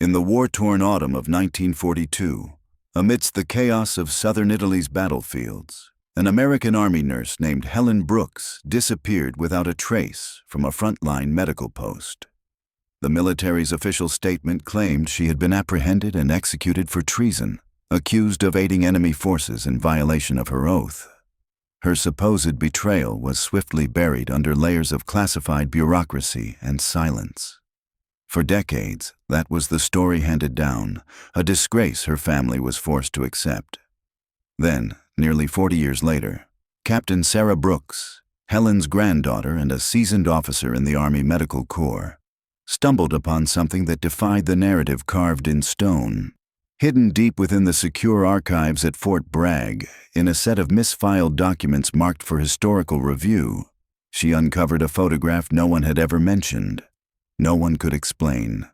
In the war-torn autumn of 1942, amidst the chaos of southern Italy's battlefields, an American Army nurse named Helen Brooks disappeared without a trace from a frontline medical post. The military's official statement claimed she had been apprehended and executed for treason, accused of aiding enemy forces in violation of her oath. Her supposed betrayal was swiftly buried under layers of classified bureaucracy and silence. For decades, that was the story handed down, a disgrace her family was forced to accept. Then, nearly 40 years later, Captain Sarah Brooks, Helen's granddaughter and a seasoned officer in the Army Medical Corps, stumbled upon something that defied the narrative carved in stone. Hidden deep within the secure archives at Fort Bragg, in a set of misfiled documents marked for historical review, she uncovered a photograph no one had ever mentioned. No one could explain.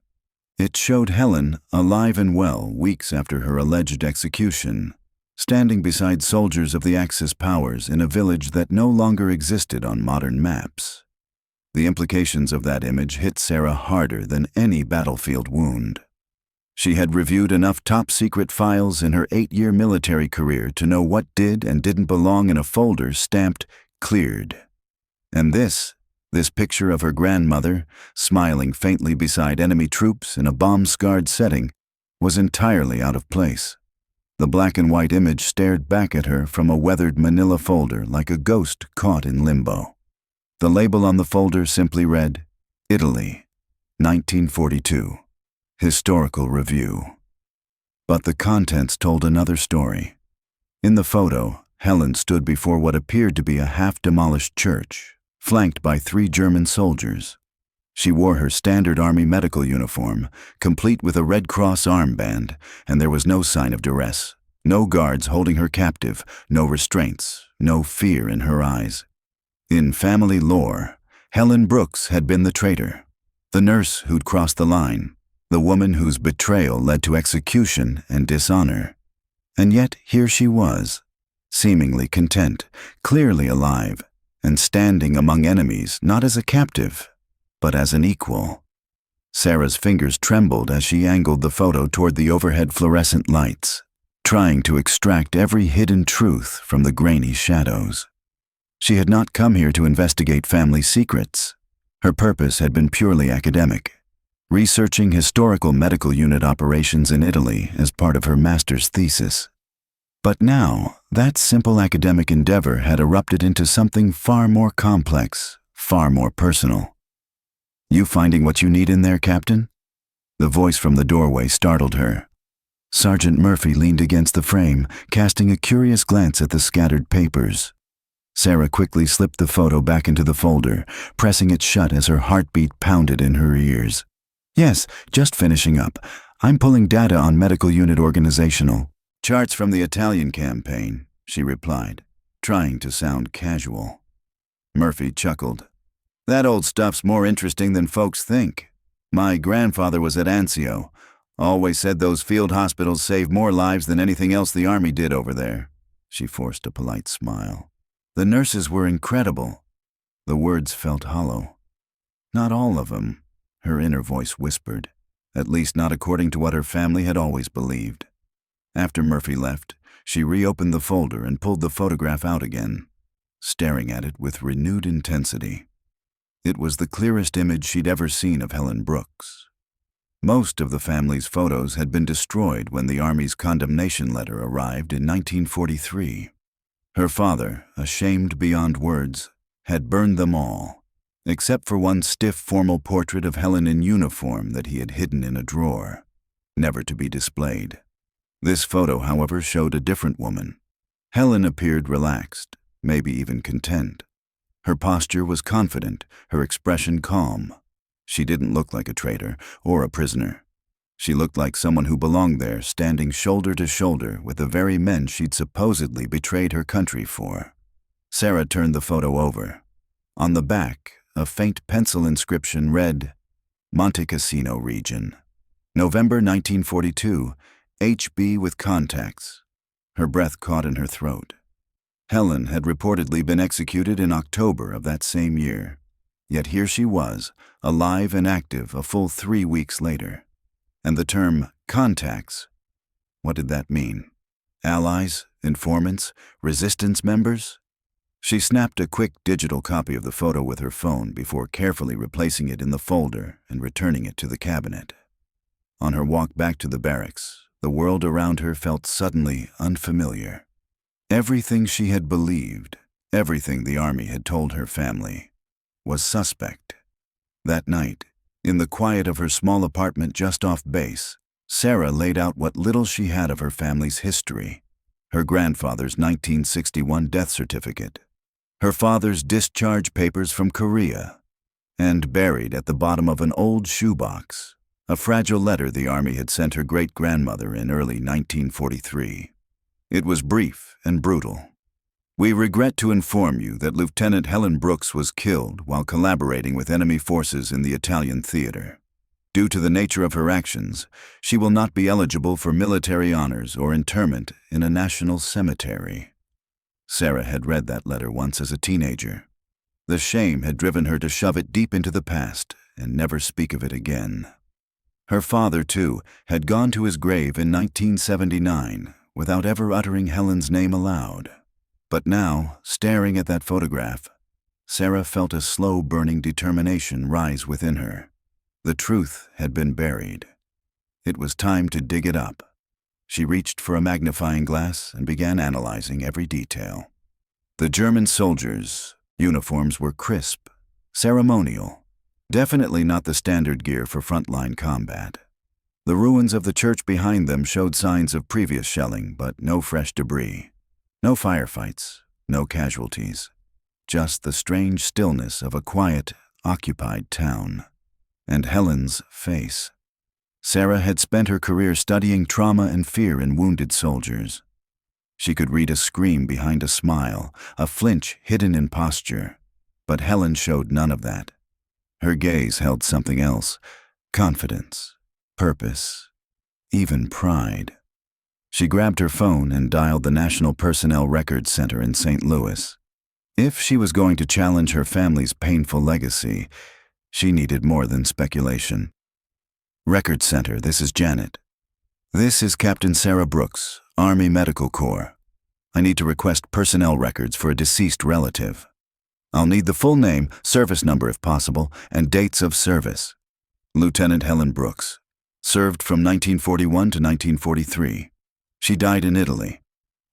It showed Helen, alive and well weeks after her alleged execution, standing beside soldiers of the Axis powers in a village that no longer existed on modern maps. The implications of that image hit Sarah harder than any battlefield wound. She had reviewed enough top-secret files in her 8-year military career to know what did and didn't belong in a folder stamped "Cleared." And this picture of her grandmother, smiling faintly beside enemy troops in a bomb-scarred setting, was entirely out of place. The black-and-white image stared back at her from a weathered manila folder like a ghost caught in limbo. The label on the folder simply read, "Italy, 1942. Historical Review." But the contents told another story. In the photo, Helen stood before what appeared to be a half-demolished church, flanked by 3 German soldiers. She wore her standard Army medical uniform, complete with a Red Cross armband, and there was no sign of duress, no guards holding her captive, no restraints, no fear in her eyes. In family lore, Helen Brooks had been the traitor, the nurse who'd crossed the line, the woman whose betrayal led to execution and dishonor. And yet here she was, seemingly content, clearly alive, and standing among enemies not as a captive, but as an equal. Sarah's fingers trembled as she angled the photo toward the overhead fluorescent lights, trying to extract every hidden truth from the grainy shadows. She had not come here to investigate family secrets. Her purpose had been purely academic, researching historical medical unit operations in Italy as part of her master's thesis. But now, that simple academic endeavor had erupted into something far more complex, far more personal. "You finding what you need in there, Captain?" The voice from the doorway startled her. Sergeant Murphy leaned against the frame, casting a curious glance at the scattered papers. Sarah quickly slipped the photo back into the folder, pressing it shut as her heartbeat pounded in her ears. "Yes, just finishing up. I'm pulling data on medical unit organizational charts from the Italian campaign," she replied, trying to sound casual. Murphy chuckled. "That old stuff's more interesting than folks think. My grandfather was at Anzio. Always said those field hospitals saved more lives than anything else the Army did over there." She forced a polite smile. "The nurses were incredible." The words felt hollow. "Not all of them," her inner voice whispered, at least not according to what her family had always believed. After Murphy left, she reopened the folder and pulled the photograph out again, staring at it with renewed intensity. It was the clearest image she'd ever seen of Helen Brooks. Most of the family's photos had been destroyed when the Army's condemnation letter arrived in 1943. Her father, ashamed beyond words, had burned them all, except for one stiff formal portrait of Helen in uniform that he had hidden in a drawer, never to be displayed. This photo, however, showed a different woman. Helen appeared relaxed, maybe even content. Her posture was confident, her expression calm. She didn't look like a traitor or a prisoner. She looked like someone who belonged there, standing shoulder to shoulder with the very men she'd supposedly betrayed her country for. Sarah turned the photo over. On the back, a faint pencil inscription read, "Monte Cassino region. November 1942, HB with contacts." Her breath caught in her throat. Helen had reportedly been executed in October of that same year. Yet here she was, alive and active a full 3 weeks later. And the term contacts, what did that mean? Allies, informants, resistance members? She snapped a quick digital copy of the photo with her phone before carefully replacing it in the folder and returning it to the cabinet. On her walk back to the barracks, the world around her felt suddenly unfamiliar. Everything she had believed, everything the Army had told her family, was suspect. That night, in the quiet of her small apartment just off base, Sarah laid out what little she had of her family's history: her grandfather's 1961 death certificate, her father's discharge papers from Korea, and buried at the bottom of an old shoebox, a fragile letter the Army had sent her great-grandmother in early 1943. It was brief and brutal. "We regret to inform you that Lieutenant Helen Brooks was killed while collaborating with enemy forces in the Italian theater. Due to the nature of her actions, she will not be eligible for military honors or interment in a national cemetery." Sarah had read that letter once as a teenager. The shame had driven her to shove it deep into the past and never speak of it again. Her father, too, had gone to his grave in 1979 without ever uttering Helen's name aloud. But now, staring at that photograph, Sarah felt a slow-burning determination rise within her. The truth had been buried. It was time to dig it up. She reached for a magnifying glass and began analyzing every detail. The German soldiers' uniforms were crisp, ceremonial, definitely not the standard gear for frontline combat. The ruins of the church behind them showed signs of previous shelling, but no fresh debris. No firefights, no casualties. Just the strange stillness of a quiet, occupied town. And Helen's face. Sarah had spent her career studying trauma and fear in wounded soldiers. She could read a scream behind a smile, a flinch hidden in posture, but Helen showed none of that. Her gaze held something else: confidence, purpose, even pride. She grabbed her phone and dialed the National Personnel Records Center in St. Louis. If she was going to challenge her family's painful legacy, she needed more than speculation. "Records Center, this is Janet. This is Captain Sarah Brooks, Army Medical Corps. I need to request personnel records for a deceased relative. I'll need the full name, service number if possible, and dates of service. Lieutenant Helen Brooks. Served from 1941 to 1943. She died in Italy.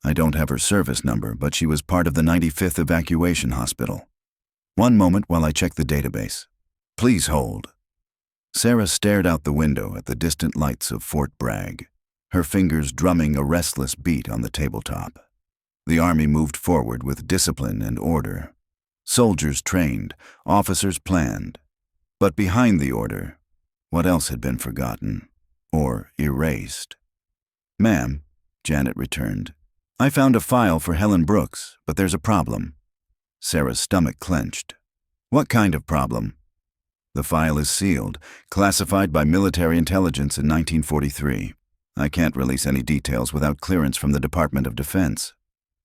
I don't have her service number, but she was part of the 95th Evacuation Hospital. One moment while I check the database. Please hold." Sarah stared out the window at the distant lights of Fort Bragg, her fingers drumming a restless beat on the tabletop. The Army moved forward with discipline and order. Soldiers trained, officers planned. But behind the order, what else had been forgotten or erased? "Ma'am," Janet returned, "I found a file for Helen Brooks, but there's a problem." Sarah's stomach clenched. "What kind of problem?" "The file is sealed, classified by military intelligence in 1943. I can't release any details without clearance from the Department of Defense."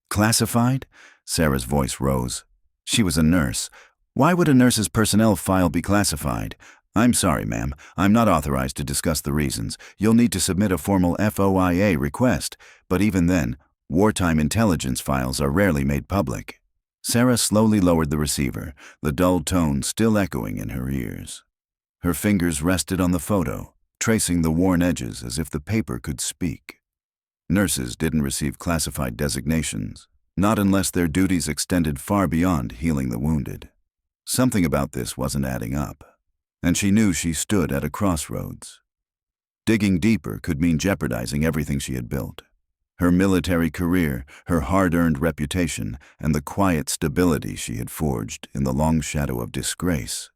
"Classified?" Sarah's voice rose. She was a nurse. "Why would a nurse's personnel file be classified?" "I'm sorry, ma'am. I'm not authorized to discuss the reasons. You'll need to submit a formal FOIA request, but even then, wartime intelligence files are rarely made public." Sarah slowly lowered the receiver, the dull tone still echoing in her ears. Her fingers rested on the photo, tracing the worn edges as if the paper could speak. Nurses didn't receive classified designations, not unless their duties extended far beyond healing the wounded. Something about this wasn't adding up, and she knew she stood at a crossroads. Digging deeper could mean jeopardizing everything she had built. Her military career, her hard-earned reputation, and the quiet stability she had forged in the long shadow of disgrace.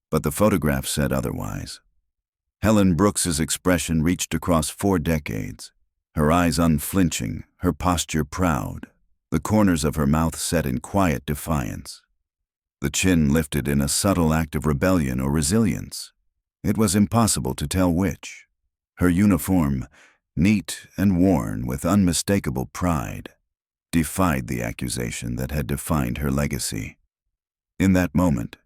But the photograph said otherwise. Helen Brooks's expression reached across 4 decades, her eyes unflinching, her posture proud, the corners of her mouth set in quiet defiance. The chin lifted in a subtle act of rebellion or resilience. It was impossible to tell which. Her uniform, neat and worn with unmistakable pride, defied the accusation that had defined her legacy. In that moment,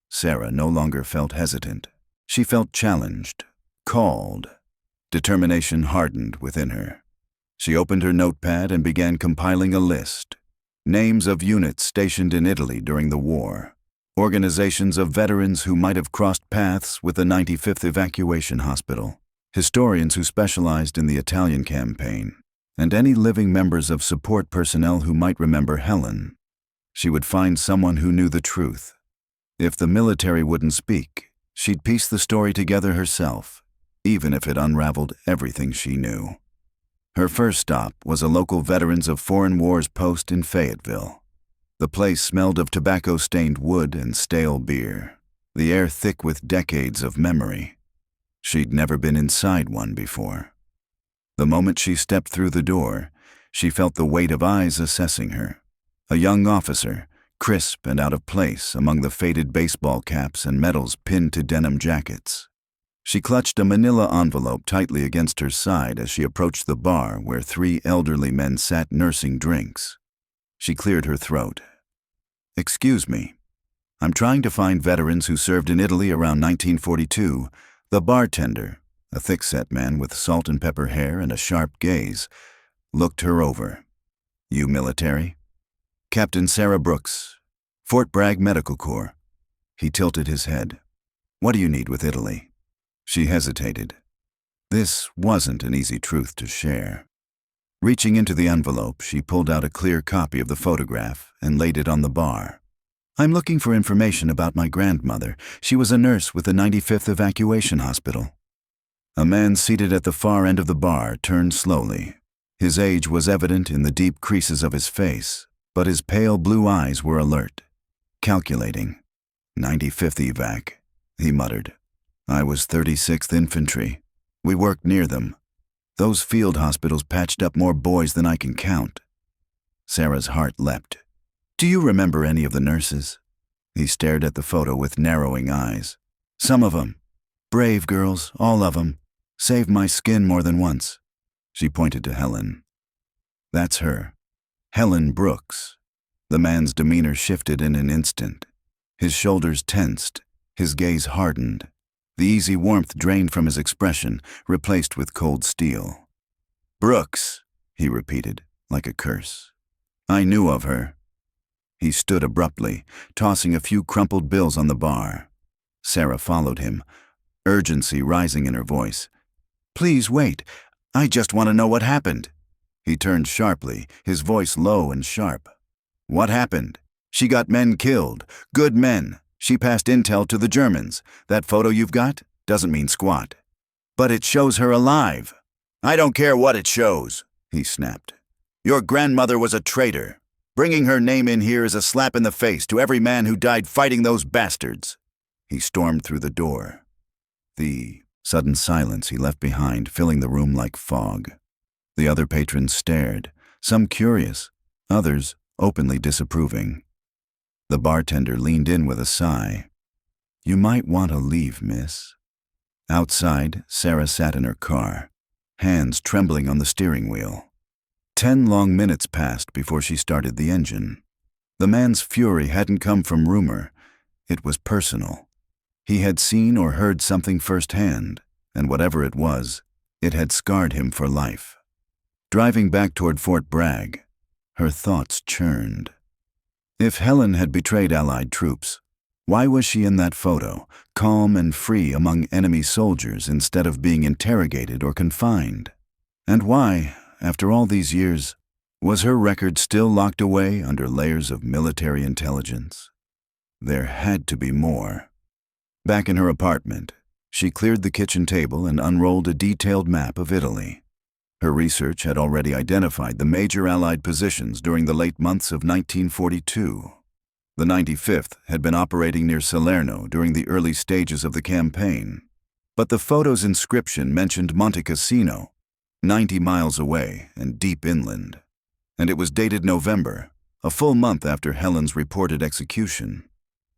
Sarah no longer felt hesitant. She felt challenged, called, Determination hardened within her. She opened her notepad and began compiling a list. Names of units stationed in Italy during the war. Organizations of veterans who might have crossed paths with the 95th Evacuation Hospital. Historians who specialized in the Italian campaign. And any living members of support personnel who might remember Helen. She would find someone who knew the truth. If the military wouldn't speak, she'd piece the story together herself, even if it unraveled everything she knew. Her first stop was a local Veterans of Foreign Wars post in Fayetteville. The place smelled of tobacco-stained wood and stale beer, the air thick with decades of memory. She'd never been inside one before. The moment she stepped through the door, she felt the weight of eyes assessing her. A young officer, crisp and out of place among the faded baseball caps and medals pinned to denim jackets. She clutched a manila envelope tightly against her side as she approached the bar where 3 elderly men sat nursing drinks. She cleared her throat. "Excuse me. I'm trying to find veterans who served in Italy around 1942. The bartender, a thick-set man with salt and pepper hair and a sharp gaze, looked her over. You military?" "Captain Sarah Brooks, Fort Bragg Medical Corps." He tilted his head. "What do you need with Italy?" She hesitated. This wasn't an easy truth to share. Reaching into the envelope, she pulled out a clear copy of the photograph and laid it on the bar. "I'm looking for information about my grandmother. She was a nurse with the 95th Evacuation Hospital." A man seated at the far end of the bar turned slowly. His age was evident in the deep creases of his face, but his pale blue eyes were alert. Calculating. 95th Evac, he muttered. "I was 36th Infantry. We worked near them. Those field hospitals patched up more boys than I can count." Sarah's heart leapt. "Do you remember any of the nurses?" He stared at the photo with narrowing eyes. "Some of them. Brave girls, all of them. Saved my skin more than once." She pointed to Helen. "That's her. Helen Brooks." The man's demeanor shifted in an instant. His shoulders tensed, his gaze hardened. The easy warmth drained from his expression, replaced with cold steel. "Brooks," he repeated, like a curse. "I knew of her." He stood abruptly, tossing a few crumpled bills on the bar. Sarah followed him, urgency rising in her voice. "Please wait. I just want to know what happened." He turned sharply, his voice low and sharp. "What happened? She got men killed. Good men. She passed intel to the Germans. That photo you've got doesn't mean squat. But it shows her alive." "I don't care what it shows," he snapped. "Your grandmother was a traitor. Bringing her name in here is a slap in the face to every man who died fighting those bastards." He stormed through the door. The sudden silence he left behind filling the room like fog. The other patrons stared, some curious, others openly disapproving. The bartender leaned in with a sigh. "You might want to leave, miss." Outside, Sarah sat in her car, hands trembling on the steering wheel. 10 long minutes passed before she started the engine. The man's fury hadn't come from rumor. It was personal. He had seen or heard something firsthand, and whatever it was, it had scarred him for life. Driving back toward Fort Bragg, her thoughts churned. If Helen had betrayed Allied troops, why was she in that photo, calm and free among enemy soldiers instead of being interrogated or confined? And why, after all these years, was her record still locked away under layers of military intelligence? There had to be more. Back in her apartment, she cleared the kitchen table and unrolled a detailed map of Italy. Her research had already identified the major Allied positions during the late months of 1942. The 95th had been operating near Salerno during the early stages of the campaign. But the photo's inscription mentioned Monte Cassino, 90 miles away and deep inland. And it was dated November, a full month after Helen's reported execution.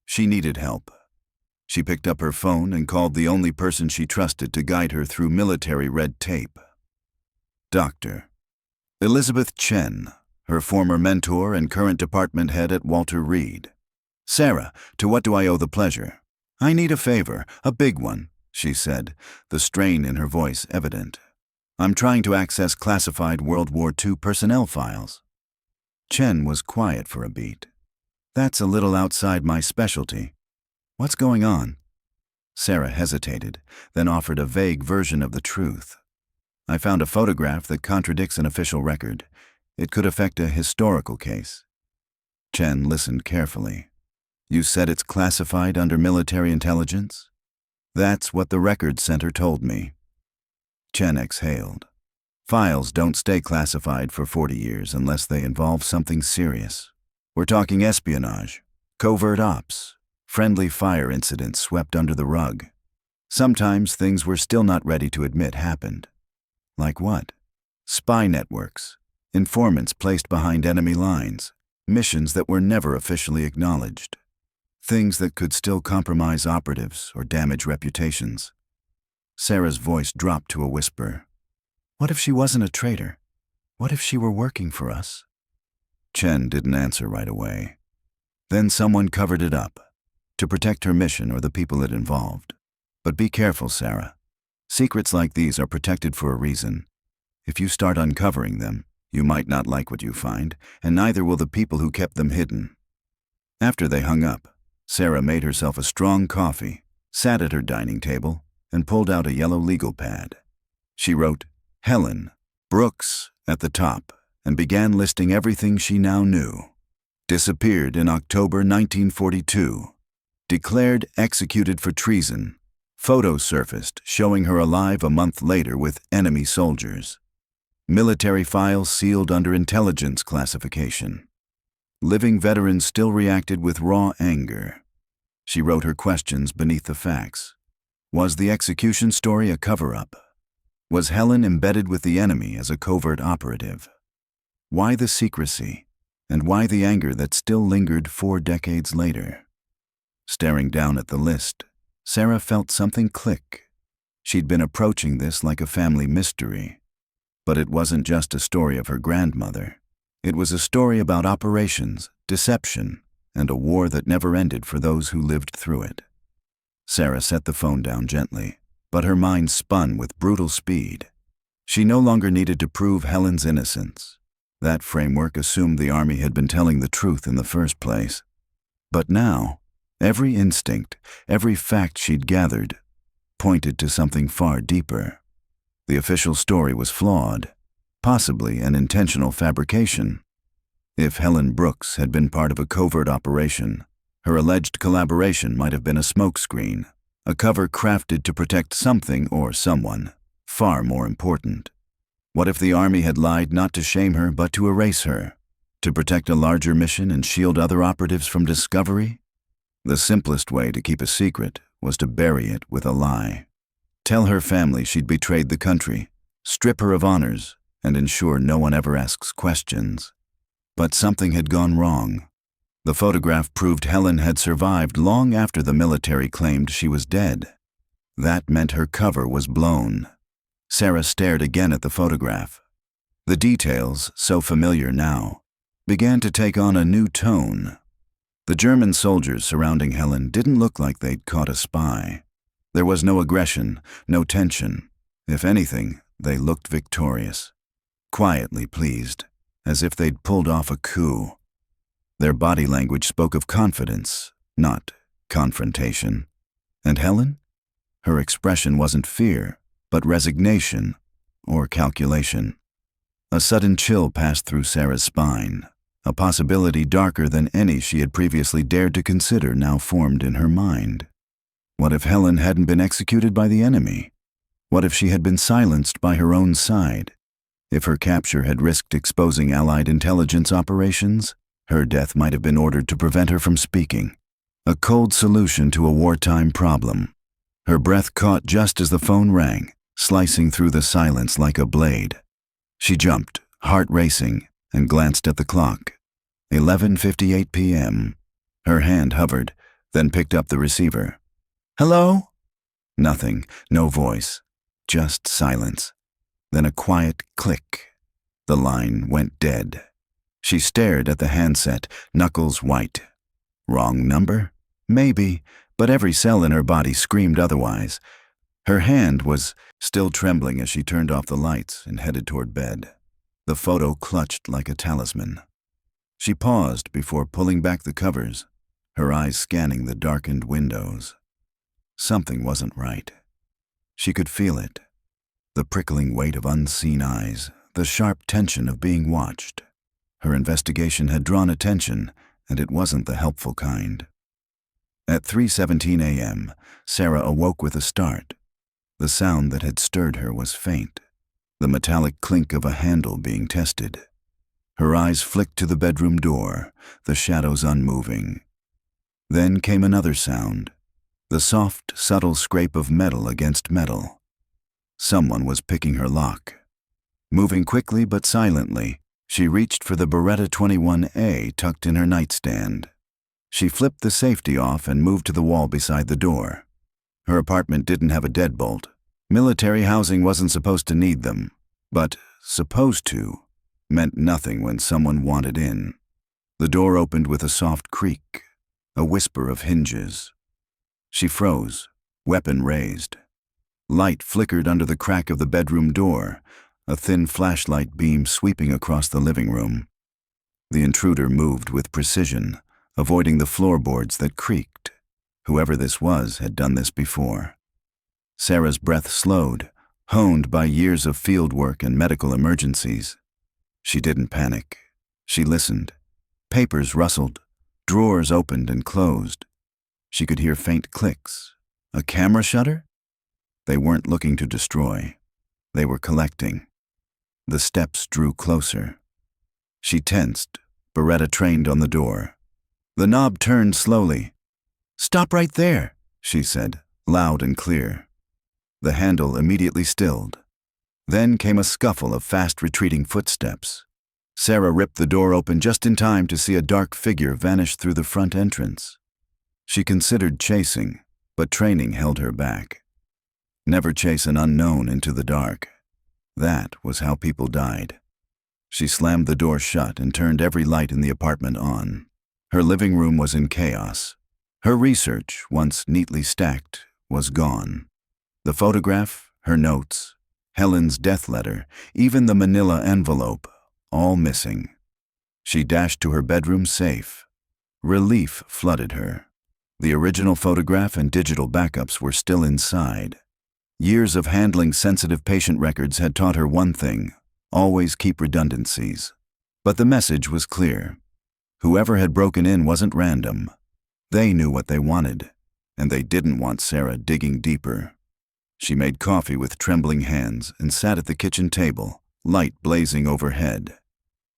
She needed help. She picked up her phone and called the only person she trusted to guide her through military red tape. Dr. Elizabeth Chen, her former mentor and current department head at Walter Reed. "Sarah, to what do I owe the pleasure?" "I need a favor, a big one. she said, the strain in her voice evident. "I'm trying to access classified World War II personnel files." Chen was quiet for a beat. "That's a little outside my specialty. What's going on?" Sarah hesitated, then offered a vague version of the truth. "I found a photograph that contradicts an official record. It could affect a historical case." Chen listened carefully. "You said it's classified under military intelligence?" "That's what the Record Center told me." Chen exhaled. "Files don't stay classified for 40 years unless they involve something serious. We're talking espionage, covert ops, friendly fire incidents swept under the rug. Sometimes things we're still not ready to admit happened." "Like what?" "Spy networks, informants placed behind enemy lines, missions that were never officially acknowledged. Things that could still compromise operatives or damage reputations." Sarah's voice dropped to a whisper. "What if she wasn't a traitor? What if she were working for us?" Chen didn't answer right away. "Then someone covered it up, to protect her mission or the people it involved. But be careful, Sarah. Secrets like these are protected for a reason. If you start uncovering them, you might not like what you find, and neither will the people who kept them hidden." After they hung up, Sarah made herself a strong coffee, sat at her dining table, and pulled out a yellow legal pad. She wrote Helen Brooks at the top and began listing everything she now knew. Disappeared in October 1942. Declared executed for treason. Photos surfaced showing her alive a month later with enemy soldiers. Military files sealed under intelligence classification. Living veterans still reacted with raw anger. She wrote her questions beneath the facts. Was the execution story a cover-up? Was Helen embedded with the enemy as a covert operative? Why the secrecy, and why the anger that still lingered 4 decades later? Staring down at the list, Sarah felt something click. She'd been approaching this like a family mystery. But it wasn't just a story of her grandmother. It was a story about operations, deception, and a war that never ended for those who lived through it. Sarah set the phone down gently, but her mind spun with brutal speed. She no longer needed to prove Helen's innocence. That framework assumed the Army had been telling the truth in the first place. But now, every instinct, every fact she'd gathered, pointed to something far deeper. The official story was flawed, possibly an intentional fabrication. If Helen Brooks had been part of a covert operation, her alleged collaboration might have been a smokescreen, a cover crafted to protect something or someone far more important. What if the Army had lied not to shame her but to erase her, to protect a larger mission and shield other operatives from discovery? The simplest way to keep a secret was to bury it with a lie. Tell her family she'd betrayed the country, strip her of honors, and ensure no one ever asks questions. But something had gone wrong. The photograph proved Helen had survived long after the military claimed she was dead. That meant her cover was blown. Sarah stared again at the photograph. The details, so familiar now, began to take on a new tone. The German soldiers surrounding Helen didn't look like they'd caught a spy. There was no aggression, no tension. If anything, they looked victorious, quietly pleased, as if they'd pulled off a coup. Their body language spoke of confidence, not confrontation. And Helen? Her expression wasn't fear, but resignation or calculation. A sudden chill passed through Sarah's spine. A possibility darker than any she had previously dared to consider now formed in her mind. What if Helen hadn't been executed by the enemy? What if she had been silenced by her own side? If her capture had risked exposing Allied intelligence operations, her death might have been ordered to prevent her from speaking. A cold solution to a wartime problem. Her breath caught just as the phone rang, slicing through the silence like a blade. She jumped, heart racing, and glanced at the clock. 11:58 p.m. Her hand hovered, then picked up the receiver. "Hello?" Nothing, no voice, just silence. Then a quiet click. The line went dead. She stared at the handset, knuckles white. Wrong number? Maybe, but every cell in her body screamed otherwise. Her hand was still trembling as she turned off the lights and headed toward bed, the photo clutched like a talisman. She paused before pulling back the covers, her eyes scanning the darkened windows. Something wasn't right. She could feel it. The prickling weight of unseen eyes, the sharp tension of being watched. Her investigation had drawn attention, and it wasn't the helpful kind. At 3:17 a.m., Sarah awoke with a start. The sound that had stirred her was faint, the metallic clink of a handle being tested. Her eyes flicked to the bedroom door, the shadows unmoving. Then came another sound, the soft, subtle scrape of metal against metal. Someone was picking her lock. Moving quickly but silently, she reached for the Beretta 21A tucked in her nightstand. She flipped the safety off and moved to the wall beside the door. Her apartment didn't have a deadbolt. Military housing wasn't supposed to need them, but supposed to meant nothing when someone wanted in. The door opened with a soft creak, a whisper of hinges. She froze, weapon raised. Light flickered under the crack of the bedroom door, a thin flashlight beam sweeping across the living room. The intruder moved with precision, avoiding the floorboards that creaked. Whoever this was had done this before. Sarah's breath slowed, honed by years of field work and medical emergencies. She didn't panic. She listened. Papers rustled, drawers opened and closed. She could hear faint clicks. A camera shutter? They weren't looking to destroy. They were collecting. The steps drew closer. She tensed, Beretta trained on the door. The knob turned slowly. "Stop right there," she said, loud and clear. The handle immediately stilled. Then came a scuffle of fast-retreating footsteps. Sarah ripped the door open just in time to see a dark figure vanish through the front entrance. She considered chasing, but training held her back. Never chase an unknown into the dark. That was how people died. She slammed the door shut and turned every light in the apartment on. Her living room was in chaos. Her research, once neatly stacked, was gone. The photograph, her notes, Helen's death letter, even the manila envelope, all missing. She dashed to her bedroom safe. Relief flooded her. The original photograph and digital backups were still inside. Years of handling sensitive patient records had taught her one thing: always keep redundancies. But the message was clear. Whoever had broken in wasn't random. They knew what they wanted, and they didn't want Sarah digging deeper. She made coffee with trembling hands and sat at the kitchen table, light blazing overhead.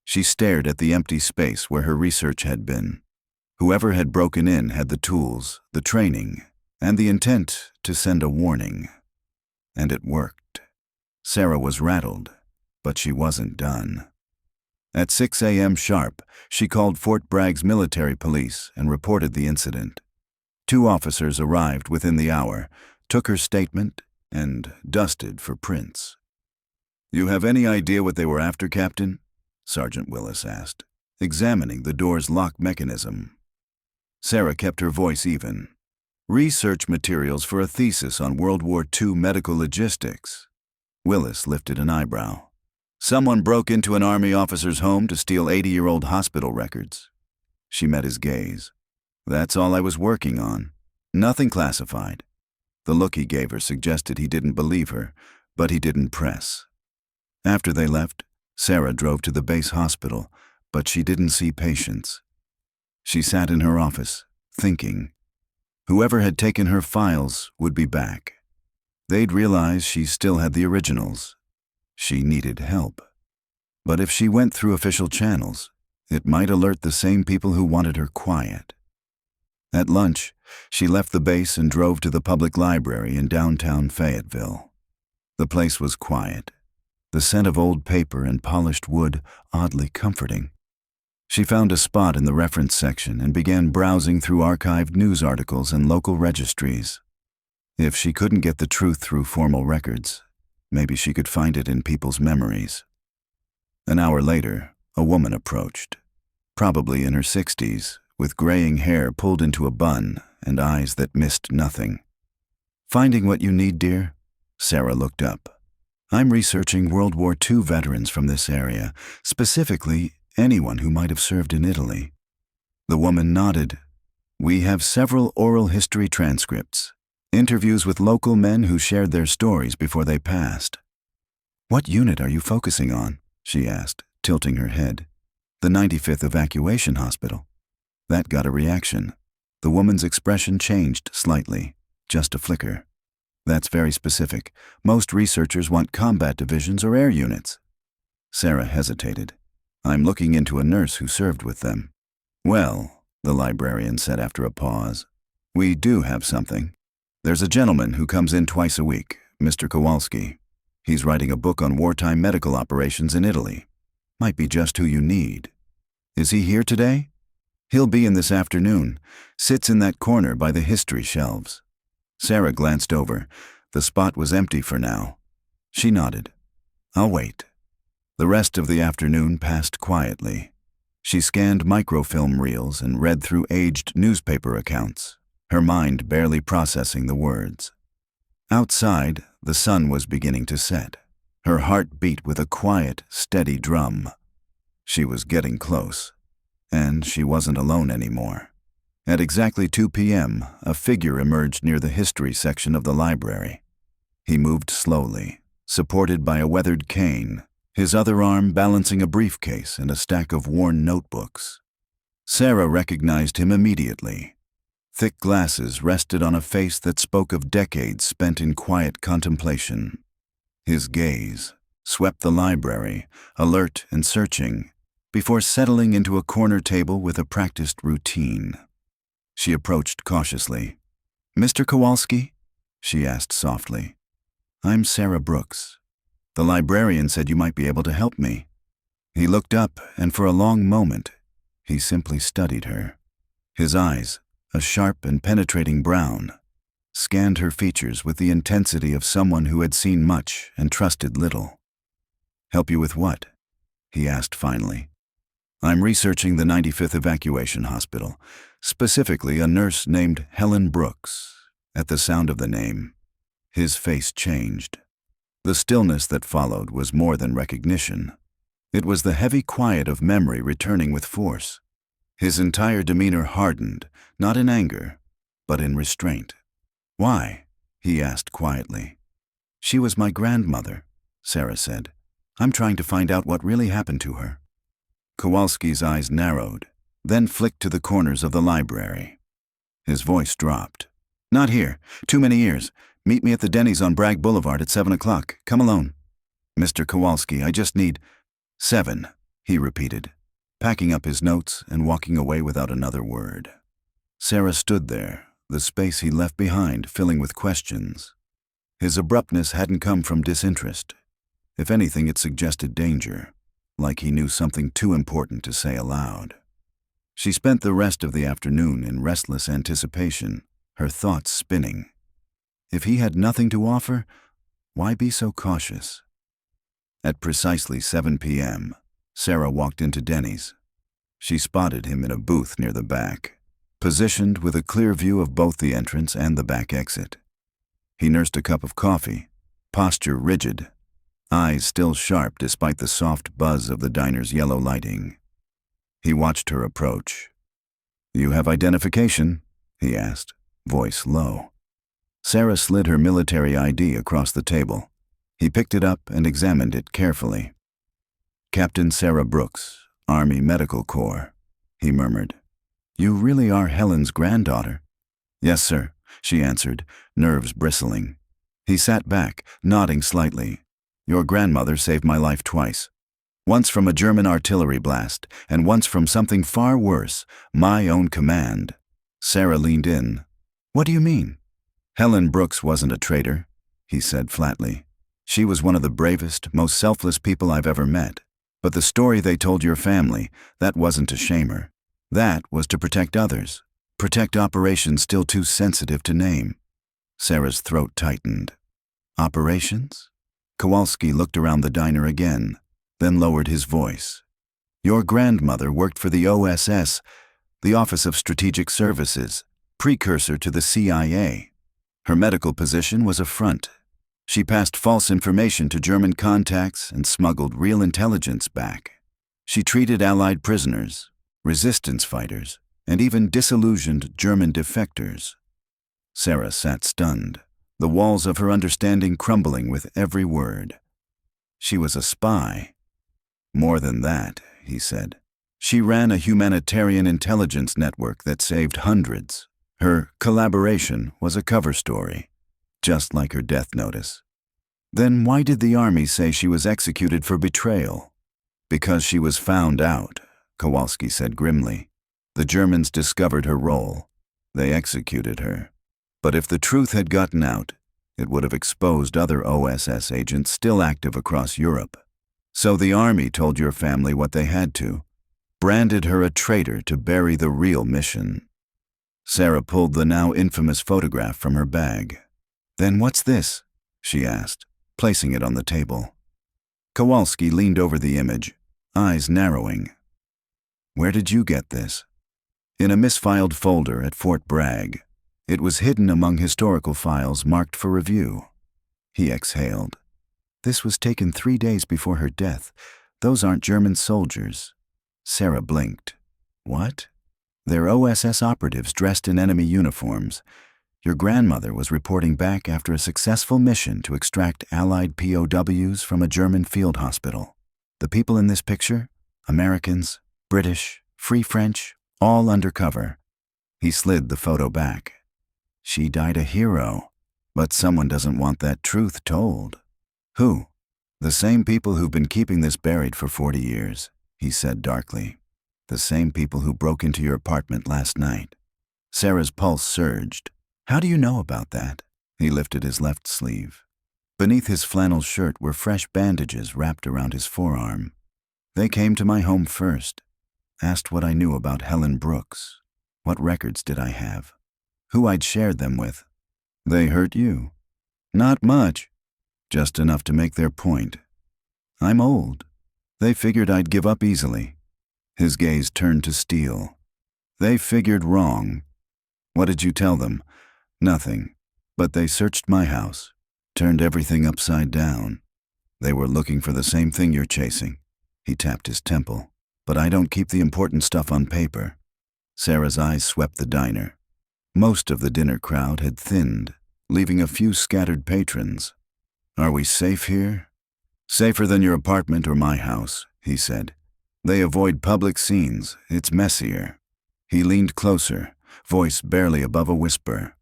She stared at the empty space where her research had been. Whoever had broken in had the tools, the training, and the intent to send a warning. And it worked. Sarah was rattled, but she wasn't done. At 6 a.m. sharp, she called Fort Bragg's military police and reported the incident. 2 officers arrived within the hour, took her statement, and dusted for prints. "You have any idea what they were after, Captain?" Sergeant Willis asked, examining the door's lock mechanism. Sarah kept her voice even. "Research materials for a thesis on World War II medical logistics." Willis lifted an eyebrow. "Someone broke into an Army officer's home to steal 80-year-old hospital records." She met his gaze. "That's all I was working on. Nothing classified." The look he gave her suggested he didn't believe her, but he didn't press. After they left, Sarah drove to the base hospital, but she didn't see patients. She sat in her office, thinking. Whoever had taken her files would be back. They'd realize she still had the originals. She needed help. But if she went through official channels, it might alert the same people who wanted her quiet. At lunch, she left the base and drove to the public library in downtown Fayetteville. The place was quiet, the scent of old paper and polished wood oddly comforting. She found a spot in the reference section and began browsing through archived news articles and local registries. If she couldn't get the truth through formal records, maybe she could find it in people's memories. An hour later, a woman approached, probably in her 60s, with graying hair pulled into a bun and eyes that missed nothing. "Finding what you need, dear?" Sarah looked up. I'm researching World War II veterans from this area, specifically anyone who might have served in Italy. The woman nodded. We have several oral history transcripts, interviews with local men who shared their stories before they passed. What unit are you focusing on? She asked, tilting her head. The 95th Evacuation Hospital. That got a reaction. The woman's expression changed slightly, just a flicker. That's very specific. Most researchers want combat divisions or air units. Sarah hesitated. I'm looking into a nurse who served with them. Well, the librarian said after a pause, we do have something. There's a gentleman who comes in twice a week, Mr. Kowalski. He's writing a book on wartime medical operations in Italy. Might be just who you need. Is he here today? He'll be in this afternoon. Sits in that corner by the history shelves. Sarah glanced over. The spot was empty for now. She nodded. I'll wait. The rest of the afternoon passed quietly. She scanned microfilm reels and read through aged newspaper accounts, her mind barely processing the words. Outside, the sun was beginning to set. Her heart beat with a quiet, steady drum. She was getting close, and she wasn't alone anymore. At exactly 2 p.m., a figure emerged near the history section of the library. He moved slowly, supported by a weathered cane, his other arm balancing a briefcase and a stack of worn notebooks. Sarah recognized him immediately. Thick glasses rested on a face that spoke of decades spent in quiet contemplation. His gaze swept the library, alert and searching, before settling into a corner table with a practiced routine. She approached cautiously. Mr. Kowalski? She asked softly. I'm Sarah Brooks. The librarian said you might be able to help me. He looked up, and for a long moment, he simply studied her. His eyes, a sharp and penetrating brown, scanned her features with the intensity of someone who had seen much and trusted little. Help you with what? He asked finally. I'm researching the 95th Evacuation Hospital, specifically a nurse named Helen Brooks. At the sound of the name, his face changed. The stillness that followed was more than recognition. It was the heavy quiet of memory returning with force. His entire demeanor hardened, not in anger, but in restraint. Why? He asked quietly. She was my grandmother, Sarah said. I'm trying to find out what really happened to her. Kowalski's eyes narrowed, then flicked to the corners of the library. His voice dropped. Not here. Too many years. Meet me at the Denny's on Bragg Boulevard at 7 o'clock. Come alone. Mr. Kowalski, I just need 7, he repeated, packing up his notes and walking away without another word. Sarah stood there, the space he left behind filling with questions. His abruptness hadn't come from disinterest. If anything, it suggested danger, like he knew something too important to say aloud. She spent the rest of the afternoon in restless anticipation, her thoughts spinning. If he had nothing to offer, why be so cautious? At precisely 7 p.m., Sarah walked into Denny's. She spotted him in a booth near the back, positioned with a clear view of both the entrance and the back exit. He nursed a cup of coffee, posture rigid, eyes still sharp despite the soft buzz of the diner's yellow lighting. He watched her approach. You have identification? He asked, voice low. Sarah slid her military ID across the table. He picked it up and examined it carefully. Captain Sarah Brooks, Army Medical Corps, he murmured. You really are Helen's granddaughter? Yes, sir, she answered, nerves bristling. He sat back, nodding slightly. Your grandmother saved my life twice. Once from a German artillery blast, and once from something far worse, my own command. Sarah leaned in. What do you mean? Helen Brooks wasn't a traitor, he said flatly. She was one of the bravest, most selfless people I've ever met. But the story they told your family, that wasn't to shame her. That was to protect others. Protect operations still too sensitive to name. Sarah's throat tightened. Operations? Kowalski looked around the diner again, then lowered his voice. Your grandmother worked for the OSS, the Office of Strategic Services, precursor to the CIA. Her medical position was a front. She passed false information to German contacts and smuggled real intelligence back. She treated Allied prisoners, resistance fighters, and even disillusioned German defectors. Sarah sat stunned, the walls of her understanding crumbling with every word. She was a spy. More than that, he said. She ran a humanitarian intelligence network that saved hundreds. Her collaboration was a cover story, just like her death notice. Then why did the army say she was executed for betrayal? Because she was found out, Kowalski said grimly. The Germans discovered her role. They executed her. But if the truth had gotten out, it would have exposed other OSS agents still active across Europe. So the army told your family what they had to, branded her a traitor to bury the real mission. Sarah pulled the now infamous photograph from her bag. Then what's this? She asked, placing it on the table. Kowalski leaned over the image, eyes narrowing. Where did you get this? In a misfiled folder at Fort Bragg. It was hidden among historical files marked for review. He exhaled. This was taken 3 days before her death. Those aren't German soldiers. Sarah blinked. What? They're OSS operatives dressed in enemy uniforms. Your grandmother was reporting back after a successful mission to extract Allied POWs from a German field hospital. The people in this picture? Americans, British, Free French, all undercover. He slid the photo back. She died a hero, but someone doesn't want that truth told. Who? The same people who've been keeping this buried for 40 years, he said darkly. The same people who broke into your apartment last night. Sarah's pulse surged. How do you know about that? He lifted his left sleeve. Beneath his flannel shirt were fresh bandages wrapped around his forearm. They came to my home first, asked what I knew about Helen Brooks, what records did I have, who I'd shared them with. They hurt you? Not much, just enough to make their point. I'm old. They figured I'd give up easily. His gaze turned to steel. They figured wrong. What did you tell them? Nothing. But they searched my house, turned everything upside down. They were looking for the same thing you're chasing. He tapped his temple. But I don't keep the important stuff on paper. Sarah's eyes swept the diner. Most of the dinner crowd had thinned, leaving a few scattered patrons. Are we safe here? Safer than your apartment or my house, he said. They avoid public scenes. It's messier. He leaned closer, voice barely above a whisper.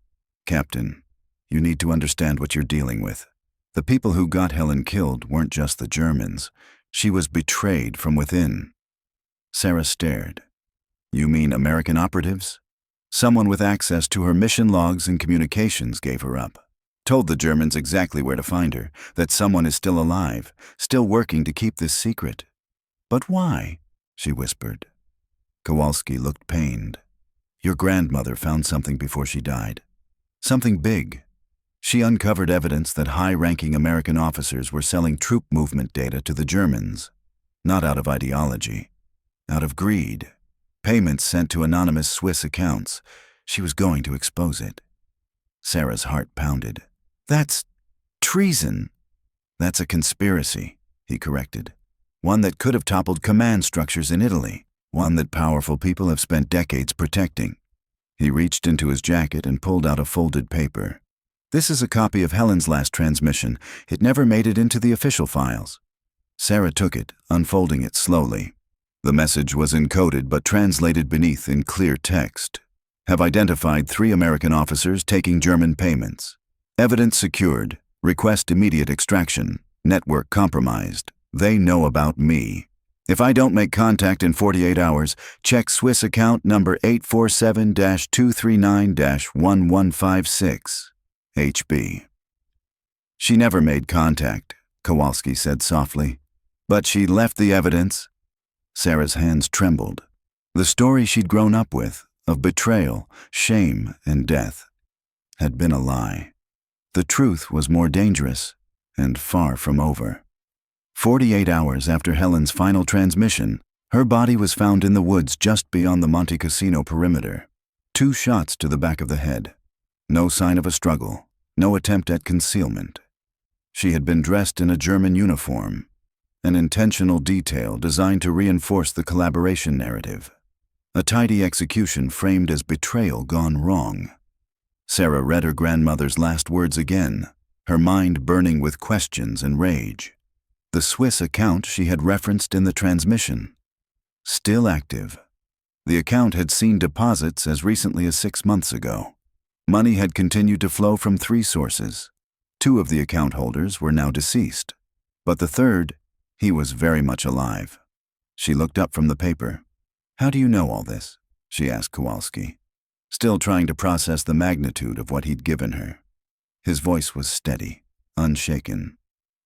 Captain, you need to understand what you're dealing with. The people who got Helen killed weren't just the Germans. She was betrayed from within. Sarah stared. You mean American operatives? Someone with access to her mission logs and communications gave her up. Told the Germans exactly where to find her, that someone is still alive, still working to keep this secret. But why? She whispered. Kowalski looked pained. Your grandmother found something before she died. Something big. She uncovered evidence that high-ranking American officers were selling troop movement data to the Germans. Not out of ideology. Out of greed. Payments sent to anonymous Swiss accounts. She was going to expose it. Sarah's heart pounded. That's treason. That's a conspiracy, he corrected. One that could have toppled command structures in Italy. One that powerful people have spent decades protecting. He reached into his jacket and pulled out a folded paper. This is a copy of Helen's last transmission. It never made it into the official files. Sarah took it, unfolding it slowly. The message was encoded but translated beneath in clear text. Have identified 3 American officers taking German payments. Evidence secured. Request immediate extraction. Network compromised. They know about me. If I don't make contact in 48 hours, check Swiss account number 847-239-1156. HB. She never made contact, Kowalski said softly. But she left the evidence. Sarah's hands trembled. The story she'd grown up with, of betrayal, shame, and death, had been a lie. The truth was more dangerous and far from over. 48 hours after Helen's final transmission, her body was found in the woods just beyond the Monte Cassino perimeter. 2 shots to the back of the head. No sign of a struggle, no attempt at concealment. She had been dressed in a German uniform, an intentional detail designed to reinforce the collaboration narrative. A tidy execution framed as betrayal gone wrong. Sarah read her grandmother's last words again, her mind burning with questions and rage. The Swiss account she had referenced in the transmission. Still active. The account had seen deposits as recently as 6 months ago. Money had continued to flow from 3 sources. 2 of the account holders were now deceased, but the third, he was very much alive. She looked up from the paper. "How do you know all this?" she asked Kowalski, still trying to process the magnitude of what he'd given her. His voice was steady, unshaken.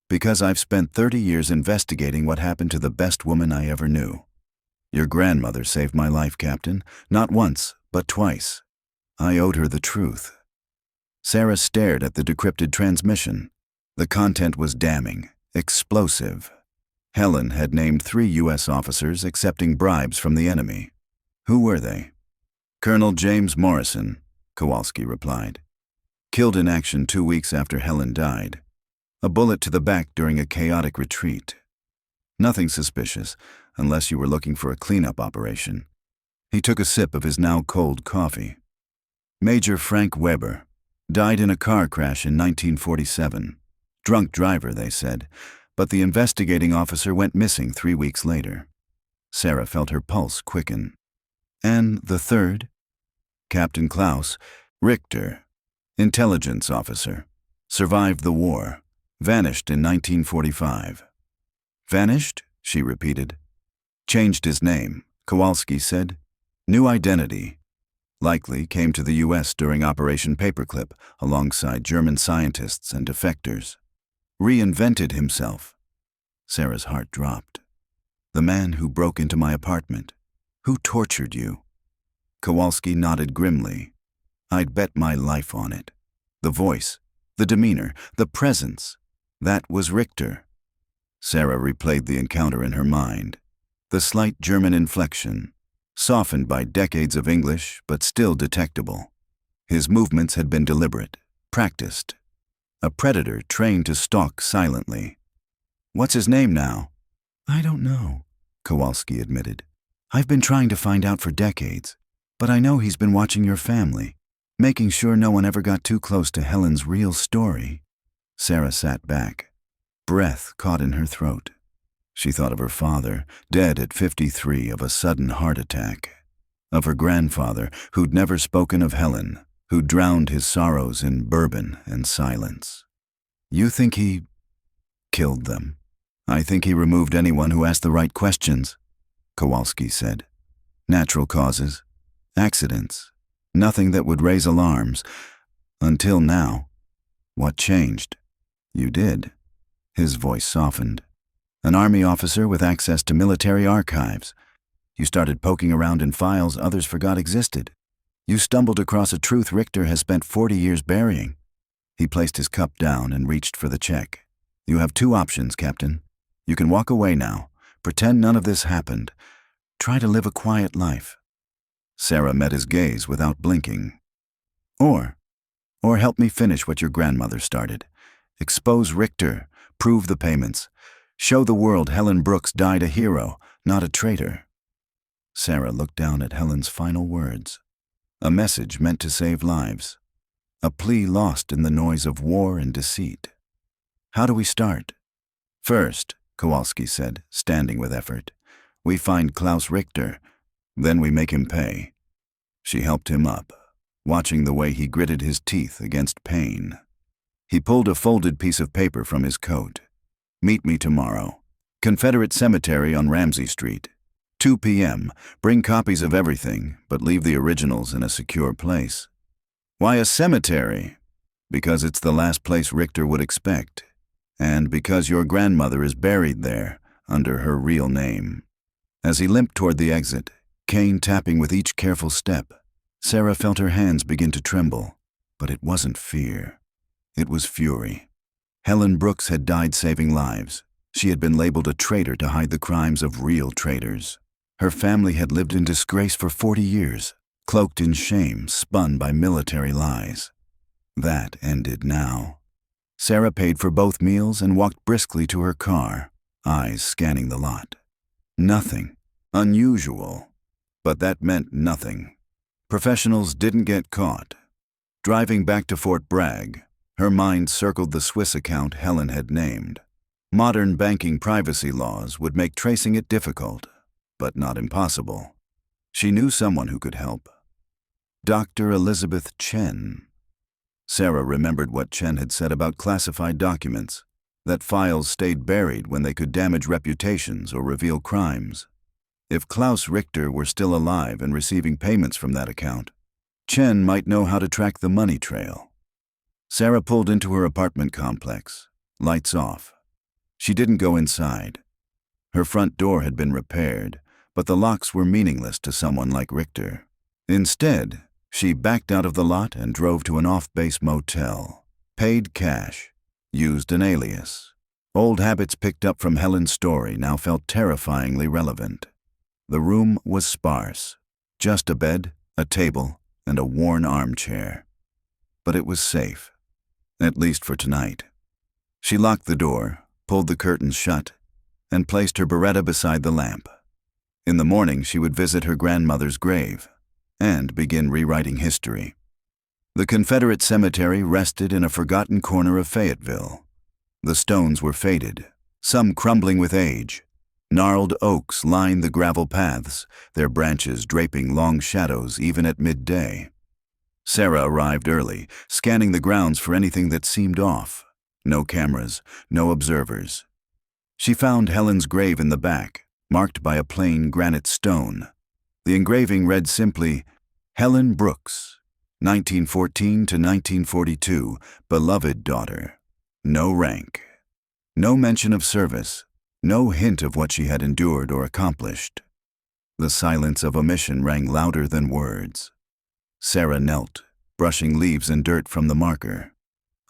"Because I've spent 30 years investigating what happened to the best woman I ever knew. Your grandmother saved my life, Captain, not once, but twice. I owed her the truth." Sarah stared at the decrypted transmission. The content was damning, explosive. Helen had named 3 U.S. officers accepting bribes from the enemy. Who were they? "Colonel James Morrison," Kowalski replied. "Killed in action 2 weeks after Helen died. A bullet to the back during a chaotic retreat. Nothing suspicious, unless you were looking for a cleanup operation." He took a sip of his now cold coffee. "Major Frank Weber. Died in a car crash in 1947. Drunk driver, they said, but the investigating officer went missing 3 weeks later." Sarah felt her pulse quicken. "And the third?" "Captain Klaus Richter. Intelligence officer. Survived the war. Vanished in 1945. "Vanished?" she repeated. "Changed his name," Kowalski said. "New identity. Likely came to the U.S. during Operation Paperclip alongside German scientists and defectors. Reinvented himself." Sarah's heart dropped. "The man who broke into my apartment. Who tortured you?" Kowalski nodded grimly. "I'd bet my life on it. The voice, the demeanor, the presence. That was Richter." Sarah replayed the encounter in her mind. The slight German inflection, softened by decades of English, but still detectable. His movements had been deliberate, practiced. A predator trained to stalk silently. "What's his name now?" "I don't know," Kowalski admitted. "I've been trying to find out for decades, but I know he's been watching your family, making sure no one ever got too close to Helen's real story." Sarah sat back, breath caught in her throat. She thought of her father, dead at 53 of a sudden heart attack. Of her grandfather, who'd never spoken of Helen, who drowned his sorrows in bourbon and silence. "You think he killed them?" "I think he removed anyone who asked the right questions," Kowalski said. "Natural causes, accidents, nothing that would raise alarms. Until now." "What changed?" "You did." His voice softened. "An army officer with access to military archives. You started poking around in files others forgot existed. You stumbled across a truth Richter has spent 40 years burying." He placed his cup down and reached for the check. "You have 2 options, Captain. You can walk away now, pretend none of this happened. Try to live a quiet life." Sarah met his gaze without blinking. Or help me finish what your grandmother started. Expose Richter, prove the payments. Show the world Helen Brooks died a hero, not a traitor." Sarah looked down at Helen's final words. A message meant to save lives. A plea lost in the noise of war and deceit. "How do we start?" "First," Kowalski said, standing with effort, "we find Klaus Richter. Then we make him pay." She helped him up, watching the way he gritted his teeth against pain. He pulled a folded piece of paper from his coat. "Meet me tomorrow. Confederate Cemetery on Ramsey Street. 2 p.m. Bring copies of everything, but leave the originals in a secure place." "Why a cemetery?" "Because it's the last place Richter would expect. And because your grandmother is buried there, under her real name." As he limped toward the exit, cane tapping with each careful step, Sarah felt her hands begin to tremble. But it wasn't fear. It was fury. Helen Brooks had died saving lives. She had been labeled a traitor to hide the crimes of real traitors. Her family had lived in disgrace for 40 years, cloaked in shame, spun by military lies. That ended now. Sarah paid for both meals and walked briskly to her car, eyes scanning the lot. Nothing unusual, but that meant nothing. Professionals didn't get caught. Driving back to Fort Bragg, her mind circled the Swiss account Helen had named. Modern banking privacy laws would make tracing it difficult, but not impossible. She knew someone who could help. Dr. Elizabeth Chen. Sarah remembered what Chen had said about classified documents, that files stayed buried when they could damage reputations or reveal crimes. If Klaus Richter were still alive and receiving payments from that account, Chen might know how to track the money trail. Sarah pulled into her apartment complex, lights off. She didn't go inside. Her front door had been repaired, but the locks were meaningless to someone like Richter. Instead, she backed out of the lot and drove to an off-base motel, paid cash, used an alias. Old habits picked up from Helen's story now felt terrifyingly relevant. The room was sparse, just a bed, a table, and a worn armchair. But it was safe, at least for tonight. She locked the door, pulled the curtains shut, and placed her Beretta beside the lamp. In the morning, she would visit her grandmother's grave and begin rewriting history. The Confederate cemetery rested in a forgotten corner of Fayetteville. The stones were faded, some crumbling with age. Gnarled oaks lined the gravel paths, their branches draping long shadows even at midday. Sarah arrived early, scanning the grounds for anything that seemed off. No cameras, no observers. She found Helen's grave in the back, marked by a plain granite stone. The engraving read simply, Helen Brooks, 1914 to 1942, beloved daughter. No rank. No mention of service. No hint of what she had endured or accomplished. The silence of omission rang louder than words. Sarah knelt, brushing leaves and dirt from the marker.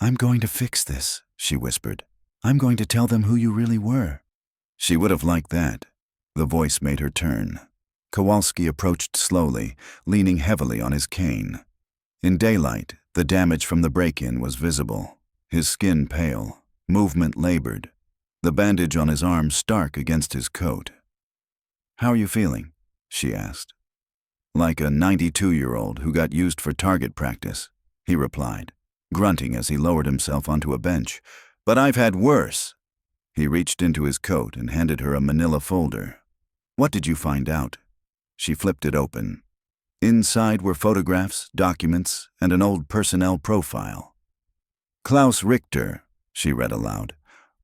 "I'm going to fix this," she whispered. "I'm going to tell them who you really were." She would have liked that. The voice made her turn. Kowalski approached slowly, leaning heavily on his cane. In daylight, the damage from the break-in was visible, his skin pale, movement labored, the bandage on his arm stark against his coat. "How are you feeling?" she asked. "Like a 92-year-old who got used for target practice," he replied, grunting as he lowered himself onto a bench. "But I've had worse." He reached into his coat and handed her a manila folder. "What did you find out?" She flipped it open. Inside were photographs, documents, and an old personnel profile. "Klaus Richter," she read aloud.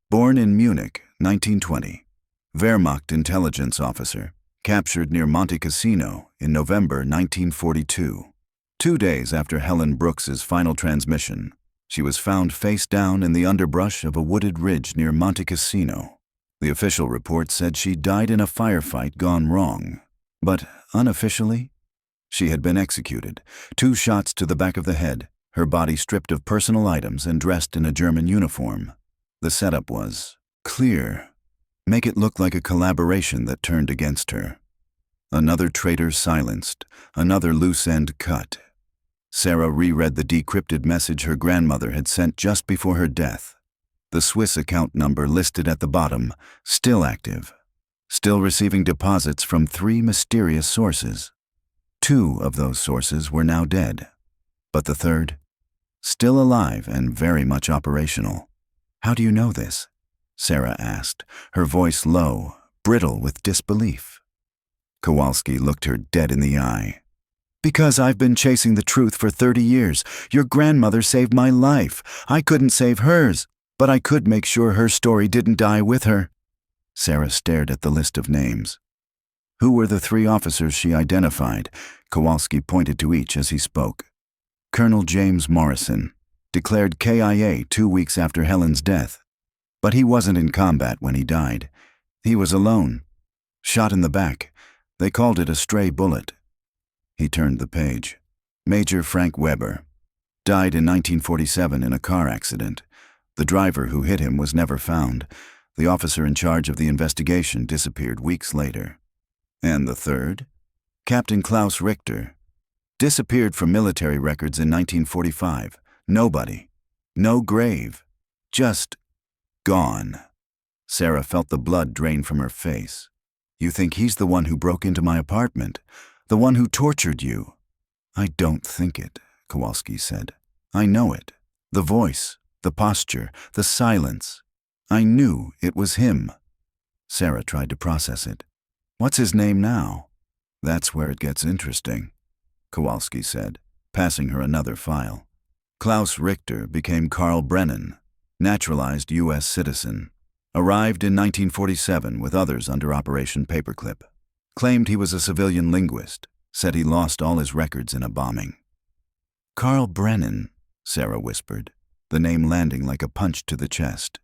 "Born in Munich, 1920. Wehrmacht intelligence officer. Captured near Monte Cassino in November 1942. 2 days after Helen Brooks's final transmission, she was found face down in the underbrush of a wooded ridge near Monte Cassino. The official report said she died in a firefight gone wrong. But unofficially, she had been executed. 2 shots to the back of the head, her body stripped of personal items and dressed in a German uniform. The setup was clear. Make it look like a collaboration that turned against her. Another traitor silenced, another loose end cut. Sarah reread the decrypted message her grandmother had sent just before her death. The Swiss account number listed at the bottom, still active, still receiving deposits from 3 mysterious sources. 2 of those sources were now dead, but the third, still alive and very much operational. "How do you know this?" Sarah asked, her voice low, brittle with disbelief. Kowalski looked her dead in the eye. "Because I've been chasing the truth for 30 years. Your grandmother saved my life. I couldn't save hers, but I could make sure her story didn't die with her." Sarah stared at the list of names. Who were the 3 officers she identified? Kowalski pointed to each as he spoke. Colonel James Morrison, declared KIA 2 weeks after Helen's death. But he wasn't in combat when he died. He was alone, shot in the back. They called it a stray bullet. He turned the page. Major Frank Weber, died in 1947 in a car accident. The driver who hit him was never found. The officer in charge of the investigation disappeared weeks later. And the third? Captain Klaus Richter. Disappeared from military records in 1945. Nobody. No grave. Just gone. Sarah felt the blood drain from her face. You think he's the one who broke into my apartment? The one who tortured you? I don't think it, Kowalski said. I know it. The voice, the posture, the silence. I knew it was him. Sarah tried to process it. What's his name now? That's where it gets interesting, Kowalski said, passing her another file. Klaus Richter became Carl Brennan, naturalized U.S. citizen. Arrived in 1947 with others under Operation Paperclip. Claimed he was a civilian linguist. Said he lost all his records in a bombing. Carl Brennan, Sarah whispered, the name landing like a punch to the chest.